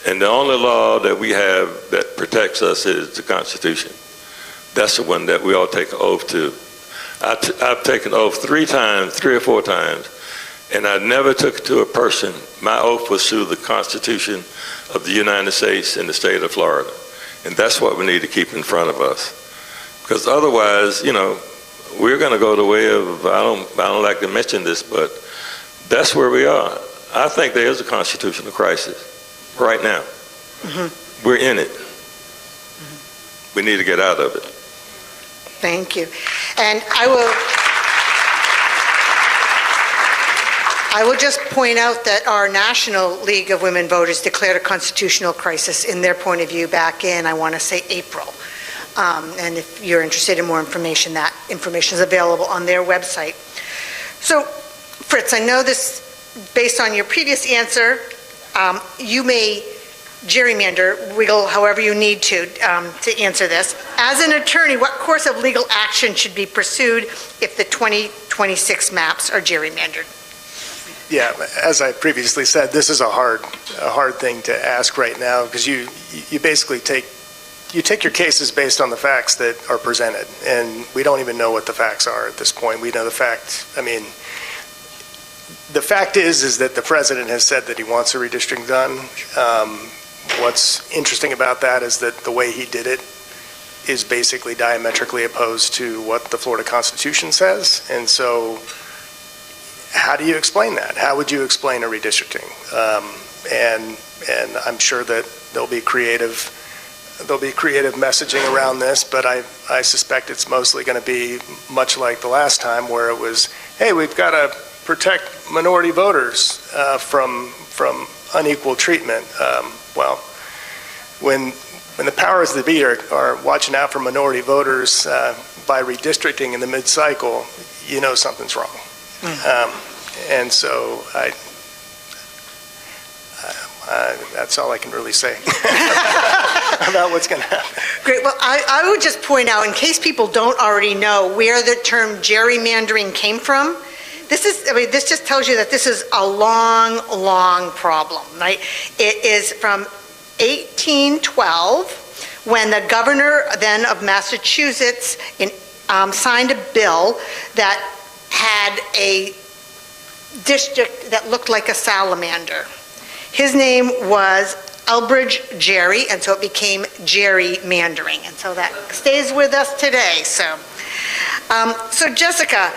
And the only law that we have that protects us is the Constitution. That's the one that we all take an oath to. I've taken oath 3 or 4 times, and I never took it to a person. My oath was to the Constitution of the United States and the state of Florida. And that's what we need to keep in front of us. Because otherwise, you know, we're going to go the way of, I don't like to mention this, but that's where we are. I think there is a constitutional crisis right now. Mm-hmm. We're in it. Mm-hmm. We need to get out of it. Thank you. And I will just point out that our National League of Women Voters declared a constitutional crisis in their point of view back in, I want to say, April. And if you're interested in more information, that information is available on their website. So, Fritz, I know this, based on your previous answer, you may gerrymander, wiggle however you need to answer this. As an attorney, what course of legal action should be pursued if the 2026 maps are gerrymandered? Yeah, as I previously said, this is a hard thing to ask right now, because you basically take your cases based on the facts that are presented, and we don't even know what the facts are at this point. We know the fact is that the president has said that he wants a redistricting done. What's interesting about that is that the way he did it is basically diametrically opposed to what the Florida Constitution says, and so how do you explain that? How would you explain a redistricting? And I'm sure that there'll be creative messaging around this, but I suspect it's mostly going to be much like the last time, where it was, hey, we've got to protect minority voters from unequal treatment. Well, when the powers that be are watching out for minority voters by redistricting in the mid-cycle, you know something's wrong. And so that's all I can really say about what's going to happen. Great. Well, I would just point out, in case people don't already know where the term gerrymandering came from, this just tells you that this is a long, long problem, right? It is from 1812, when the governor then of Massachusetts signed a bill that had a district that looked like a salamander. His name was Elbridge Gerry, and so it became gerrymandering, and so that stays with us today. So Jessica,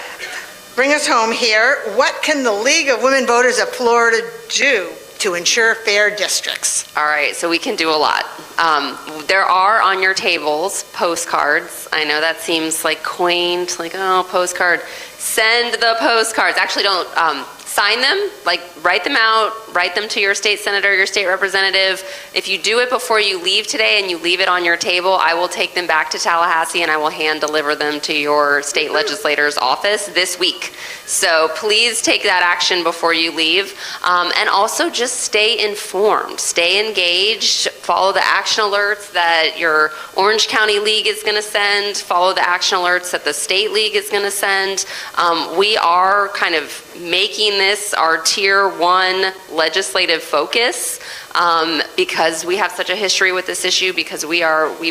bring us home here. What can the League of Women Voters of Florida do to ensure fair districts? All right, so we can do a lot. There are on your tables postcards. I know that seems like quaint, like, oh, postcard. Send the postcards. Actually, don't sign them, like write them out, write them to your state senator, your state representative. If you do it before you leave today and you leave it on your table, I will take them back to Tallahassee and I will hand deliver them to your state legislator's office this week. So please take that action before you leave. And also just stay informed, stay engaged, follow the action alerts that your Orange County League is going to send, follow the action alerts that the State League is going to send. We are kind of making this our Tier 1 legislative focus because we have such a history with this issue, because we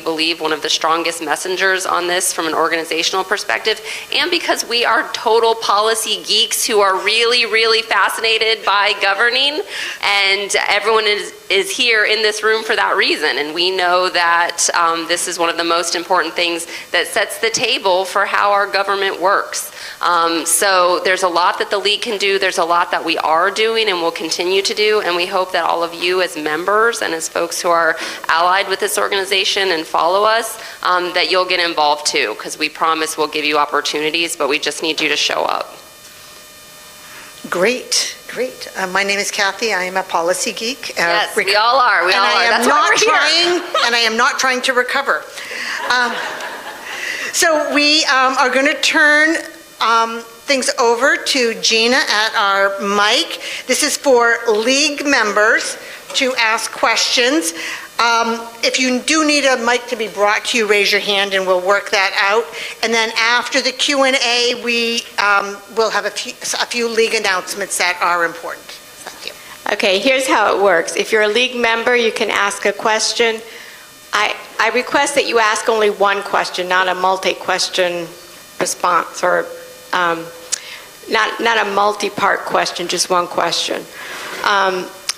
believe, one of the strongest messengers on this from an organizational perspective, and because we are total policy geeks who are really, really fascinated by governing, and everyone is here in this room for that reason. And we know that this is one of the most important things that sets the table for how our government works. So there's a lot that the League can do. There's a lot that we are doing and will continue to do, and we hope that all of you as members and as folks who are allied with this organization and follow us, that you'll get involved too, because we promise we'll give you opportunities, but we just need you to show up. Great. My name is Kathy. I am a policy geek. Yes, we all are. That's why we're here. And I am not trying to recover. So we are going to turn things over to Gina at our mic. This is for League members to ask questions. If you do need a mic to be brought to you, raise your hand and we'll work that out. And then after the Q&A, we will have a few League announcements that are important. Thank you. Okay, here's how it works. If you're a League member, you can ask a question. I request that you ask only one question, not a multi-question response, or not a multi-part question, just one question.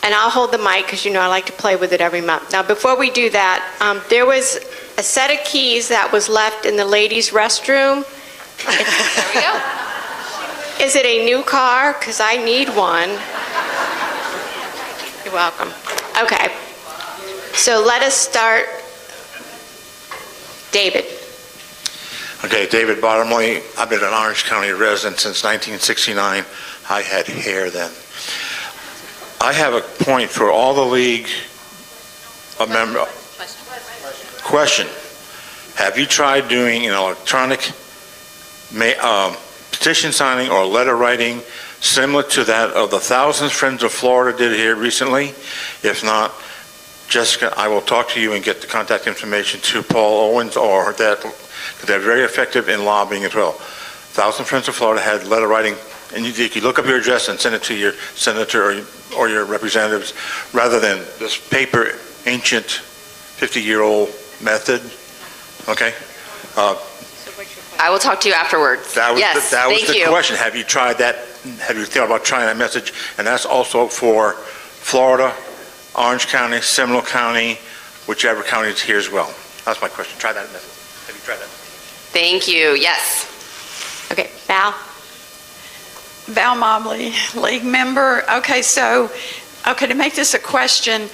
And I'll hold the mic because, I like to play with it every month. Now, before we do that, there was a set of keys that was left in the ladies' restroom. There we go. Is it a new car? Because I need one. You're welcome. Okay. So let us start. David. Okay, David Bottomley. I've been an Orange County resident since 1969. I had hair then. I have a point for all the League member. Question. Have you tried doing an electronic petition signing or letter writing similar to that of the Thousands Friends of Florida did here recently? If not, Jessica, I will talk to you and get the contact information to Paul Owens, or that they're very effective in lobbying as well. Thousand Friends of Florida had letter writing, and you can look up your address and send it to your senator or your representatives, rather than this paper, ancient 50-year-old method. Okay? I will talk to you afterwards. That was yes, that was thank the you. question. Have you tried that? Have you thought about trying that message? And that's also for Florida, Orange County, Seminole County, whichever county is here as well. That's my question. Try that message. Have you tried that? Thank you. Yes. Okay, Val? Val Mobley, league member. Okay, so, to make this a question,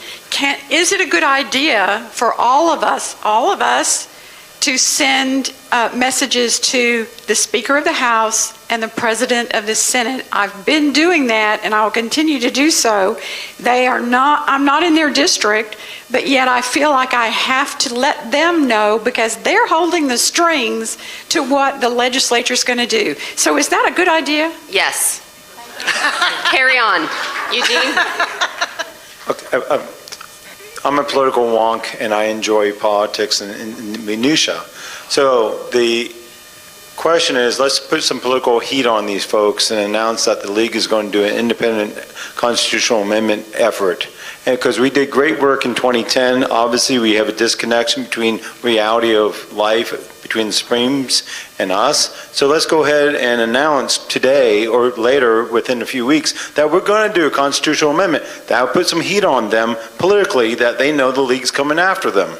is it a good idea for all of us to send messages to the Speaker of the House and the President of the Senate? I've been doing that, and I will continue to do so. I'm not in their district, but yet I feel like I have to let them know, because they're holding the strings to what the legislature is going to do. So is that a good idea? Yes. Carry on. Eugene? Okay, I'm a political wonk, and I enjoy politics and minutia. So the question is, let's put some political heat on these folks and announce that the league is going to do an independent constitutional amendment effort. And because we did great work in 2010, obviously we have a disconnection between reality of life between the Supremes and us. So let's go ahead and announce today or later within a few weeks that we're going to do a constitutional amendment. That will put some heat on them politically, that they know the league's coming after them.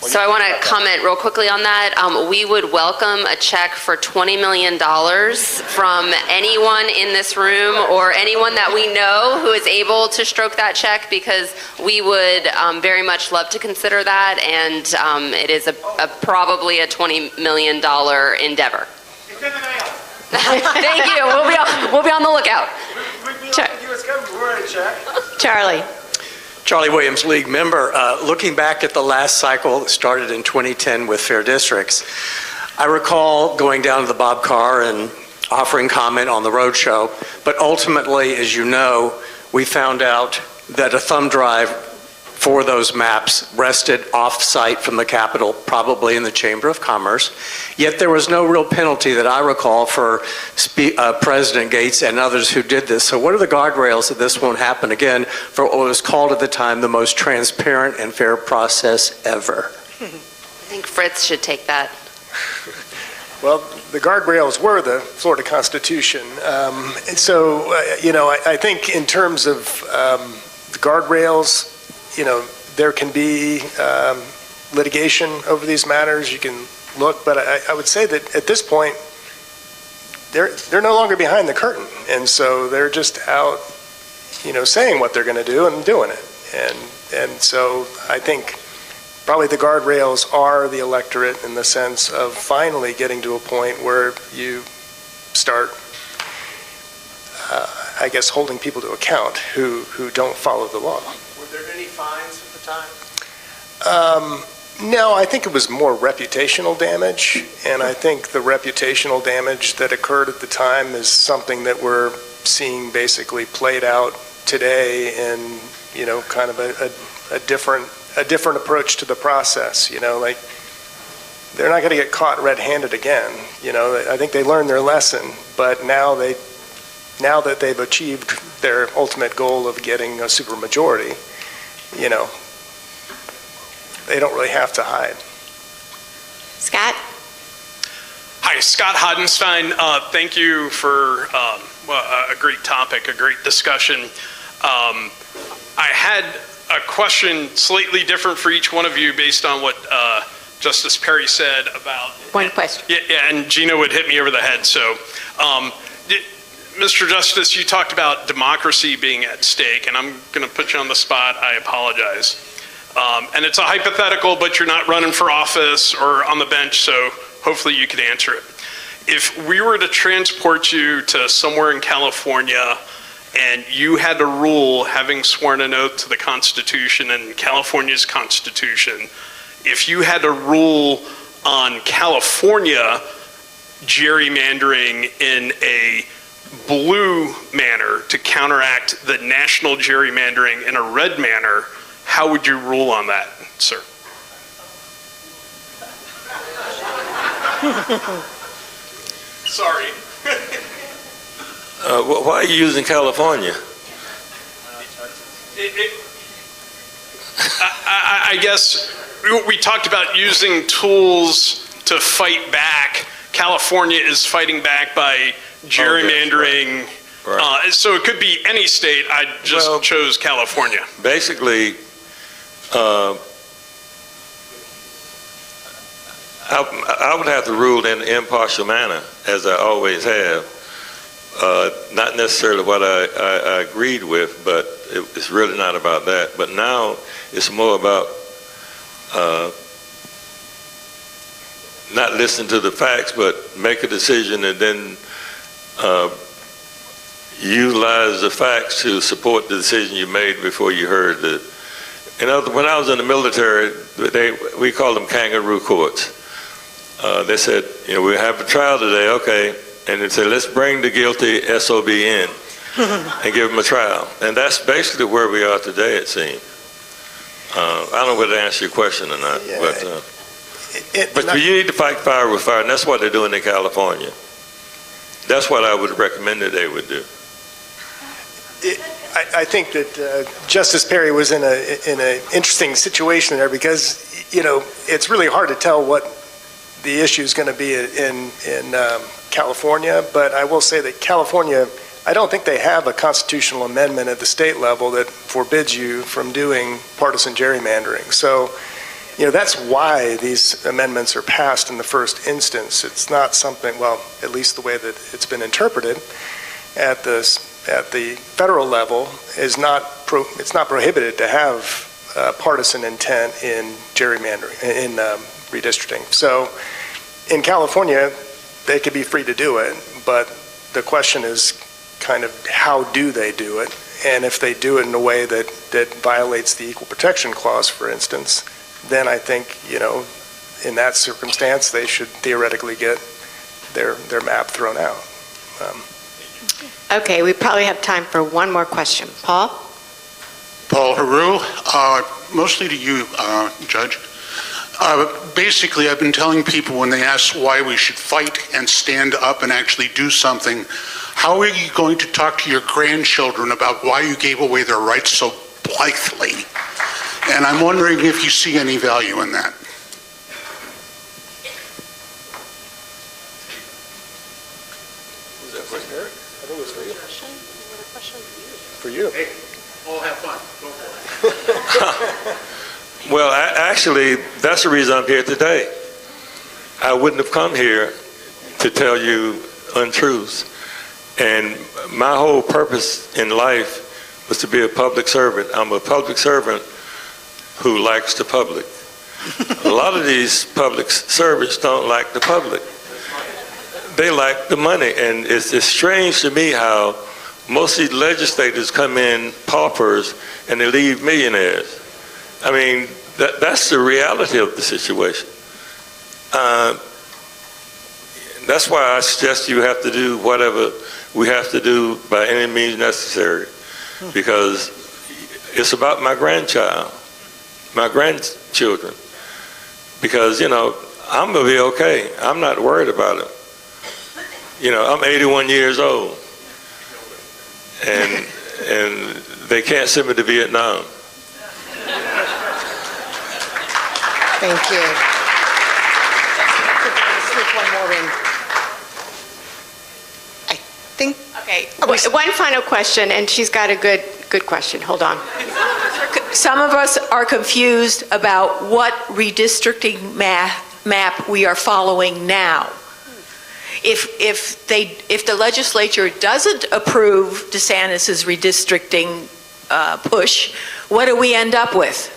So I want to comment real quickly on that. We would welcome a check for $20 million from anyone in this room or anyone that we know who is able to stroke that check, because we would very much love to consider that, and it is probably a $20 million endeavor. Thank you. We'll be on the lookout. Charlie. Charlie Williams, league member. Looking back at the last cycle that started in 2010 with Fair Districts, I recall going down to the Bob Carr and offering comment on the roadshow, but ultimately, as you know, we found out that a thumb drive for those maps rested off-site from the Capitol, probably in the Chamber of Commerce, yet there was no real penalty that I recall for President Gates and others who did this. So what are the guardrails that this won't happen again for what was called at the time the most transparent and fair process ever? I think Fritz should take that. Well, the guardrails were the Florida Constitution. And so, I think in terms of the guardrails, there can be litigation over these matters. You can look, but I would say that at this point, they're no longer behind the curtain, and so they're just out, saying what they're going to do and doing it. And so I think probably the guardrails are the electorate, in the sense of finally getting to a point where you start, I guess, holding people to account who don't follow the law. Were there any fines at the time? No, I think it was more reputational damage, and I think the reputational damage that occurred at the time is something that we're seeing basically played out today in, kind of a different approach to the process. Like, they're not going to get caught red-handed again. I think they learned their lesson, but now that they've achieved their ultimate goal of getting a supermajority, they don't really have to hide. Scott? Hi, Scott Hodenstein. Thank you for a great topic, a great discussion. I had a question slightly different for each one of you based on what Justice Perry said about... One question. Yeah, and Gina would hit me over the head. So, Mr. Justice, you talked about democracy being at stake, and I'm going to put you on the spot. I apologize. And it's a hypothetical, but you're not running for office or on the bench, so hopefully you could answer it. If we were to transport you to somewhere in California and you had to rule, having sworn an oath to the Constitution and California's Constitution, if you had to rule on California gerrymandering in a blue manner to counteract the national gerrymandering in a red manner, how would you rule on that, sir? Sorry. Why are you using California? I guess we talked about using tools to fight back. California is fighting back by gerrymandering. Right. So it could be any state. I just chose California. Basically, I would have to rule in an impartial manner, as I always have. Not necessarily what I agreed with, but it's really not about that. But now it's more about not listening to the facts, but make a decision and then utilize the facts to support the decision you made before you heard the. When I was in the military, we called them kangaroo courts. They said, we have a trial today, okay. And they said, let's bring the guilty SOB in and give them a trial. And that's basically where we are today, it seems. I don't know whether to answer your question or not, but you need to fight fire with fire, and that's what they're doing in California. That's what I would recommend that they would do. I think that Justice Perry was in an interesting situation there because, it's really hard to tell what the issue is going to be in California, but I will say that California, I don't think they have a constitutional amendment at the state level that forbids you from doing partisan gerrymandering. So, that's why these amendments are passed in the first instance. It's not something, well, at least the way that it's been interpreted at the federal level is it's not prohibited to have partisan intent in gerrymandering, in redistricting. So in California, they could be free to do it, but the question is kind of how do they do it? And if they do it in a way that violates the Equal Protection Clause, for instance, then I think, in that circumstance, they should theoretically get their map thrown out. Okay, we probably have time for one more question. Paul? Paul Haru, mostly to you, Judge. Basically, I've been telling people when they ask why we should fight and stand up and actually do something, how are you going to talk to your grandchildren about why you gave away their rights so blithely? And I'm wondering if you see any value in that. Was that for Eric? I think it was for you. For you. Hey, all have fun. Go for it. Well, actually, that's the reason I'm here today. I wouldn't have come here to tell you untruths. And my whole purpose in life was to be a public servant. I'm a public servant who likes the public. A lot of these public servants don't like the public. They like the money. And it's strange to me how most of these legislators come in paupers and they leave millionaires. I mean, that's the reality of the situation. That's why I suggest you have to do whatever we have to do by any means necessary, because it's about my grandchildren, because, I'm going to be okay. I'm not worried about it. I'm 81 years old, and they can't send me to Vietnam. Thank you. Slip one more in. I think. Okay, one final question, and she's got a good question. Hold on. Some of us are confused about what redistricting map we are following now. If the legislature doesn't approve DeSantis's redistricting push, what do we end up with?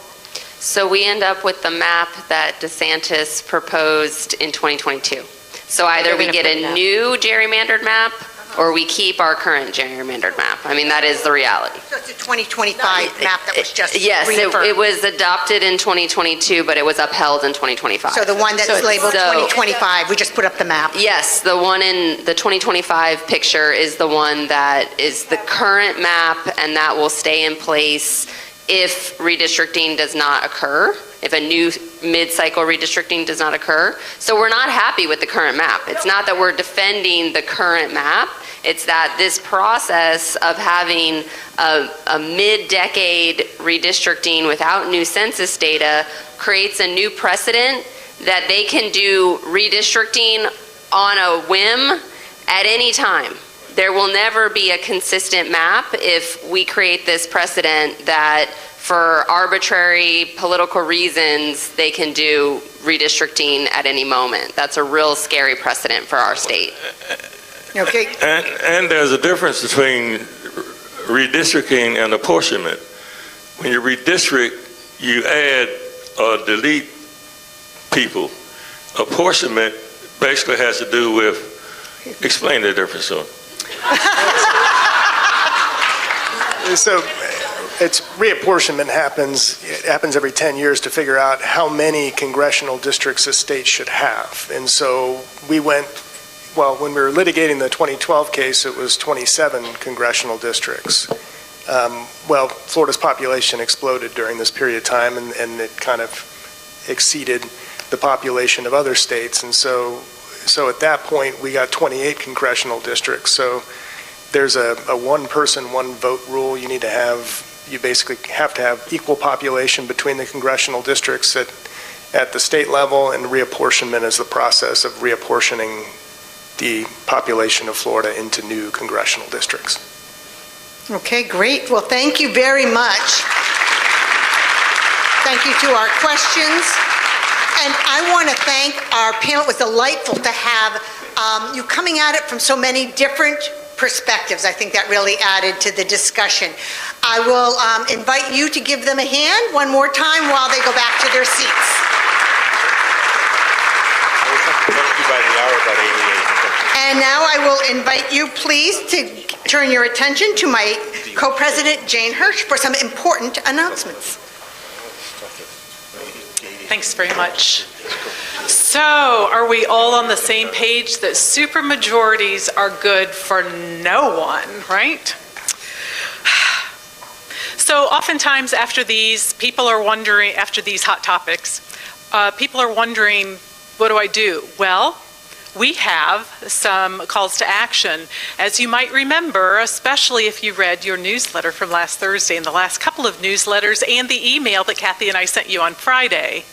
So we end up with the map that DeSantis proposed in 2022. So either we get a new gerrymandered map or we keep our current gerrymandered map. I mean, that is the reality. So it's a 2025 map that was just Yes, reaffirmed. it was adopted in 2022, but it was upheld in 2025. So the one that's labeled 2025, we just put up the map. Yes, the one in the 2025 picture is the one that is the current map, and that will stay in place if redistricting does not occur, if a new mid-cycle redistricting does not occur. So we're not happy with the current map. It's not that we're defending the current map. It's that this process of having a mid-decade redistricting without new census data creates a new precedent that they can do redistricting on a whim at any time. There will never be a consistent map if we create this precedent that for arbitrary political reasons, they can do redistricting at any moment. That's a real scary precedent for our state. Okay. And there's a difference between redistricting and apportionment. When you redistrict, you add or delete people. Apportionment basically has to do with, explain the difference to them. So it's reapportionment happens every 10 years to figure out how many congressional districts a state should have. And so we went, well, when we were litigating the 2012 case, it was 27 congressional districts. Well, Florida's population exploded during this period of time, and it kind of exceeded the population of other states. And so at that point, we got 28 congressional districts. So there's a one person, one vote rule. You basically have to have equal population between the congressional districts at the state level, and reapportionment is the process of reapportioning the population of Florida into new congressional districts. Okay, great. Well, thank you very much. Thank you to our questions. And I want to thank our panel. It was delightful to have you coming at it from so many different perspectives. I think that really added to the discussion. I will invite you to give them a hand one more time while they go back to their seats. And now I will invite you, please, to turn your attention to my co-president, Jane Hirsch, for some important announcements. Thanks very much. So, are we all on the same page that supermajorities are good for no one, right? So, oftentimes after these, people are wondering, after these hot topics, people are wondering, what do I do? Well, we have some calls to action. As you might remember, especially if you read your newsletter from last Thursday and the last couple of newsletters and the email that Kathy and I sent you on Friday,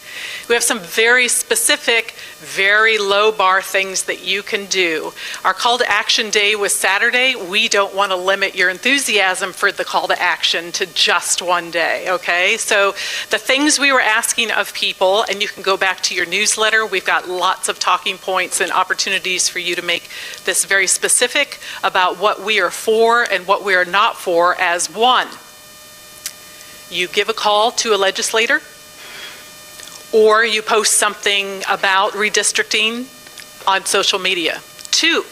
we have some very specific, very low bar things that you can do. Our call to action day was Saturday. We don't want to limit your enthusiasm for the call to action to just one day, okay? So the things we were asking of people, and you can go back to your newsletter, we've got lots of talking points and opportunities for you to make this very specific about what we are for and what we are not for as one. You give a call to a legislator, or you post something about redistricting on social media. 2,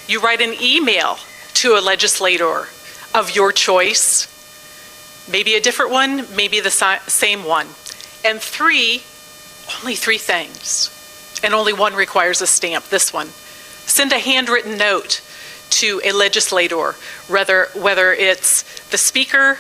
you write an email to a legislator of your choice, maybe a different one, maybe the same one. And 3, only 3 things, and only one requires a stamp, this one. Send a handwritten note to a legislator, whether it's the speaker,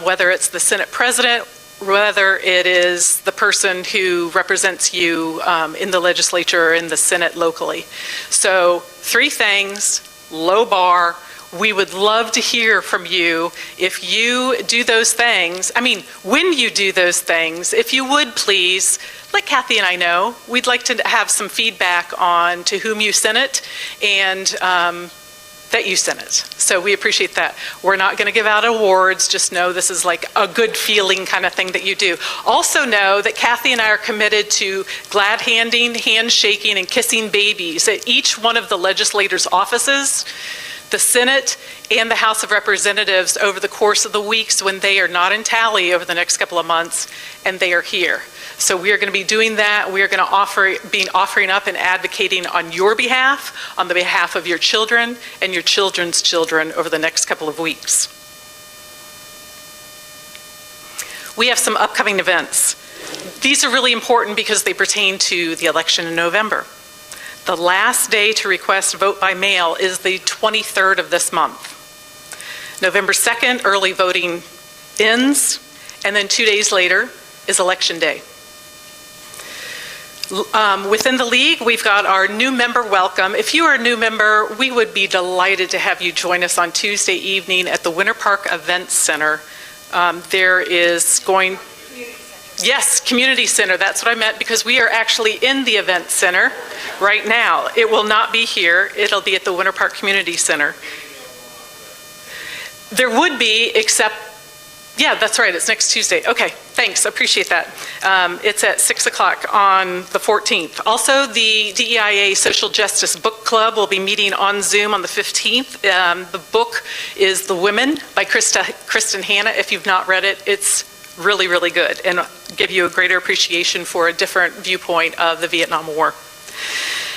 whether it's the Senate president, whether it is the person who represents you in the legislature or in the Senate locally. So 3 things, low bar. We would love to hear from you if you do those things. I mean, when you do those things, if you would please let Kathy and I know. We'd like to have some feedback on to whom you sent it and that you sent it. So we appreciate that. We're not going to give out awards. Just know this is like a good feeling kind of thing that you do. Also know that Kathy and I are committed to glad handing, handshaking, and kissing babies at each one of the legislators' offices, the Senate, and the House of Representatives over the course of the weeks when they are not in tally over the next couple of months and they are here. So we are going to be doing that. We are going to be offering up and advocating on your behalf, on the behalf of your children and your children's children over the next couple of weeks. We have some upcoming events. These are really important because they pertain to the election in November. The last day to request vote by mail is the 23rd of this month. November 2nd, early voting ends, and then 2 days later is Election Day. Within the league, we've got our new member welcome. If you are a new member, we would be delighted to have you join us on Tuesday evening at the Winter Park Events Center. There is going... Yes, Community Center, that's what I meant, because we are actually in the Event Center right now. It will not be here, it'll be at the Winter Park Community Center. There would be, except, yeah, that's right, it's next Tuesday. Okay, thanks, appreciate that. It's at 6 o'clock on the 14th. Also, the DEIA Social Justice Book Club will be meeting on Zoom on the 15th. The book is The Women by Kristen Hanna. If you've not read it, it's really, really good and give you a greater appreciation for a different viewpoint of the Vietnam War.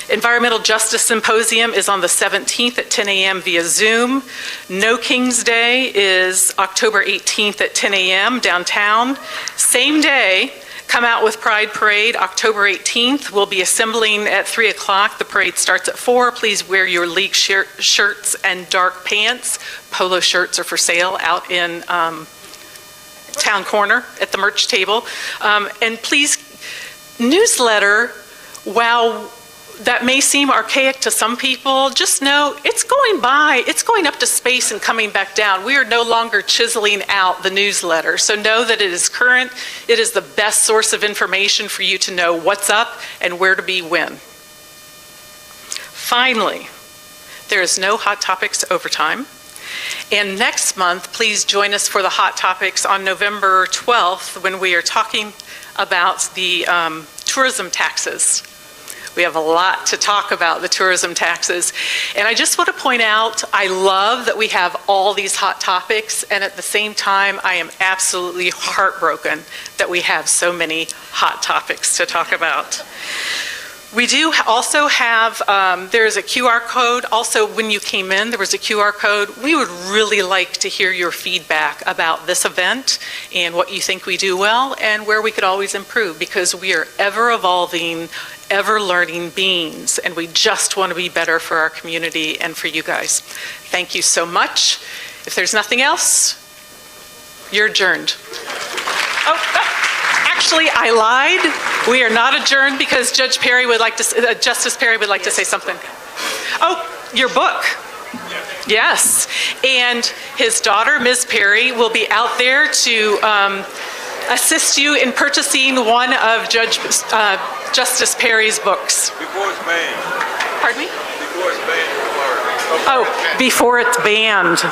Environmental Justice Symposium is on the 17th at 10 a.m. via Zoom. No King's Day is October 18th at 10 a.m. downtown. Same day, Come Out with Pride Parade, October 18th. We'll be assembling at 3 o'clock. The parade starts at 4. Please wear your league shirts and dark pants. Polo shirts are for sale out in Town Corner at the merch table. And please, newsletter, while that may seem archaic to some people, just know it's going by, it's going up to space and coming back down. We are no longer chiseling out the newsletter. So know that it is current. It is the best source of information for you to know what's up and where to be when. Finally, there is no Hot Topics overtime. And next month, please join us for the Hot Topics on November 12th when we are talking about the tourism taxes. We have a lot to talk about, the tourism taxes. And I just want to point out, I love that we have all these hot topics, and at the same time, I am absolutely heartbroken that we have so many hot topics to talk about. We do also have, there is a QR code. Also, when you came in, there was a QR code. We would really like to hear your feedback about this event and what you think we do well and where we could always improve, because we are ever evolving, ever learning beings, and we just want to be better for our community and for you guys. Thank you so much. If there's nothing else, you're adjourned. Actually, I lied. We are not adjourned because Justice Perry would like to say something. Oh, your book. Yes. And his daughter, Ms. Perry, will be out there to assist you in purchasing one of Justice Perry's books. Before it's banned. Pardon me? Before it's banned in Florida. Oh, before it's banned.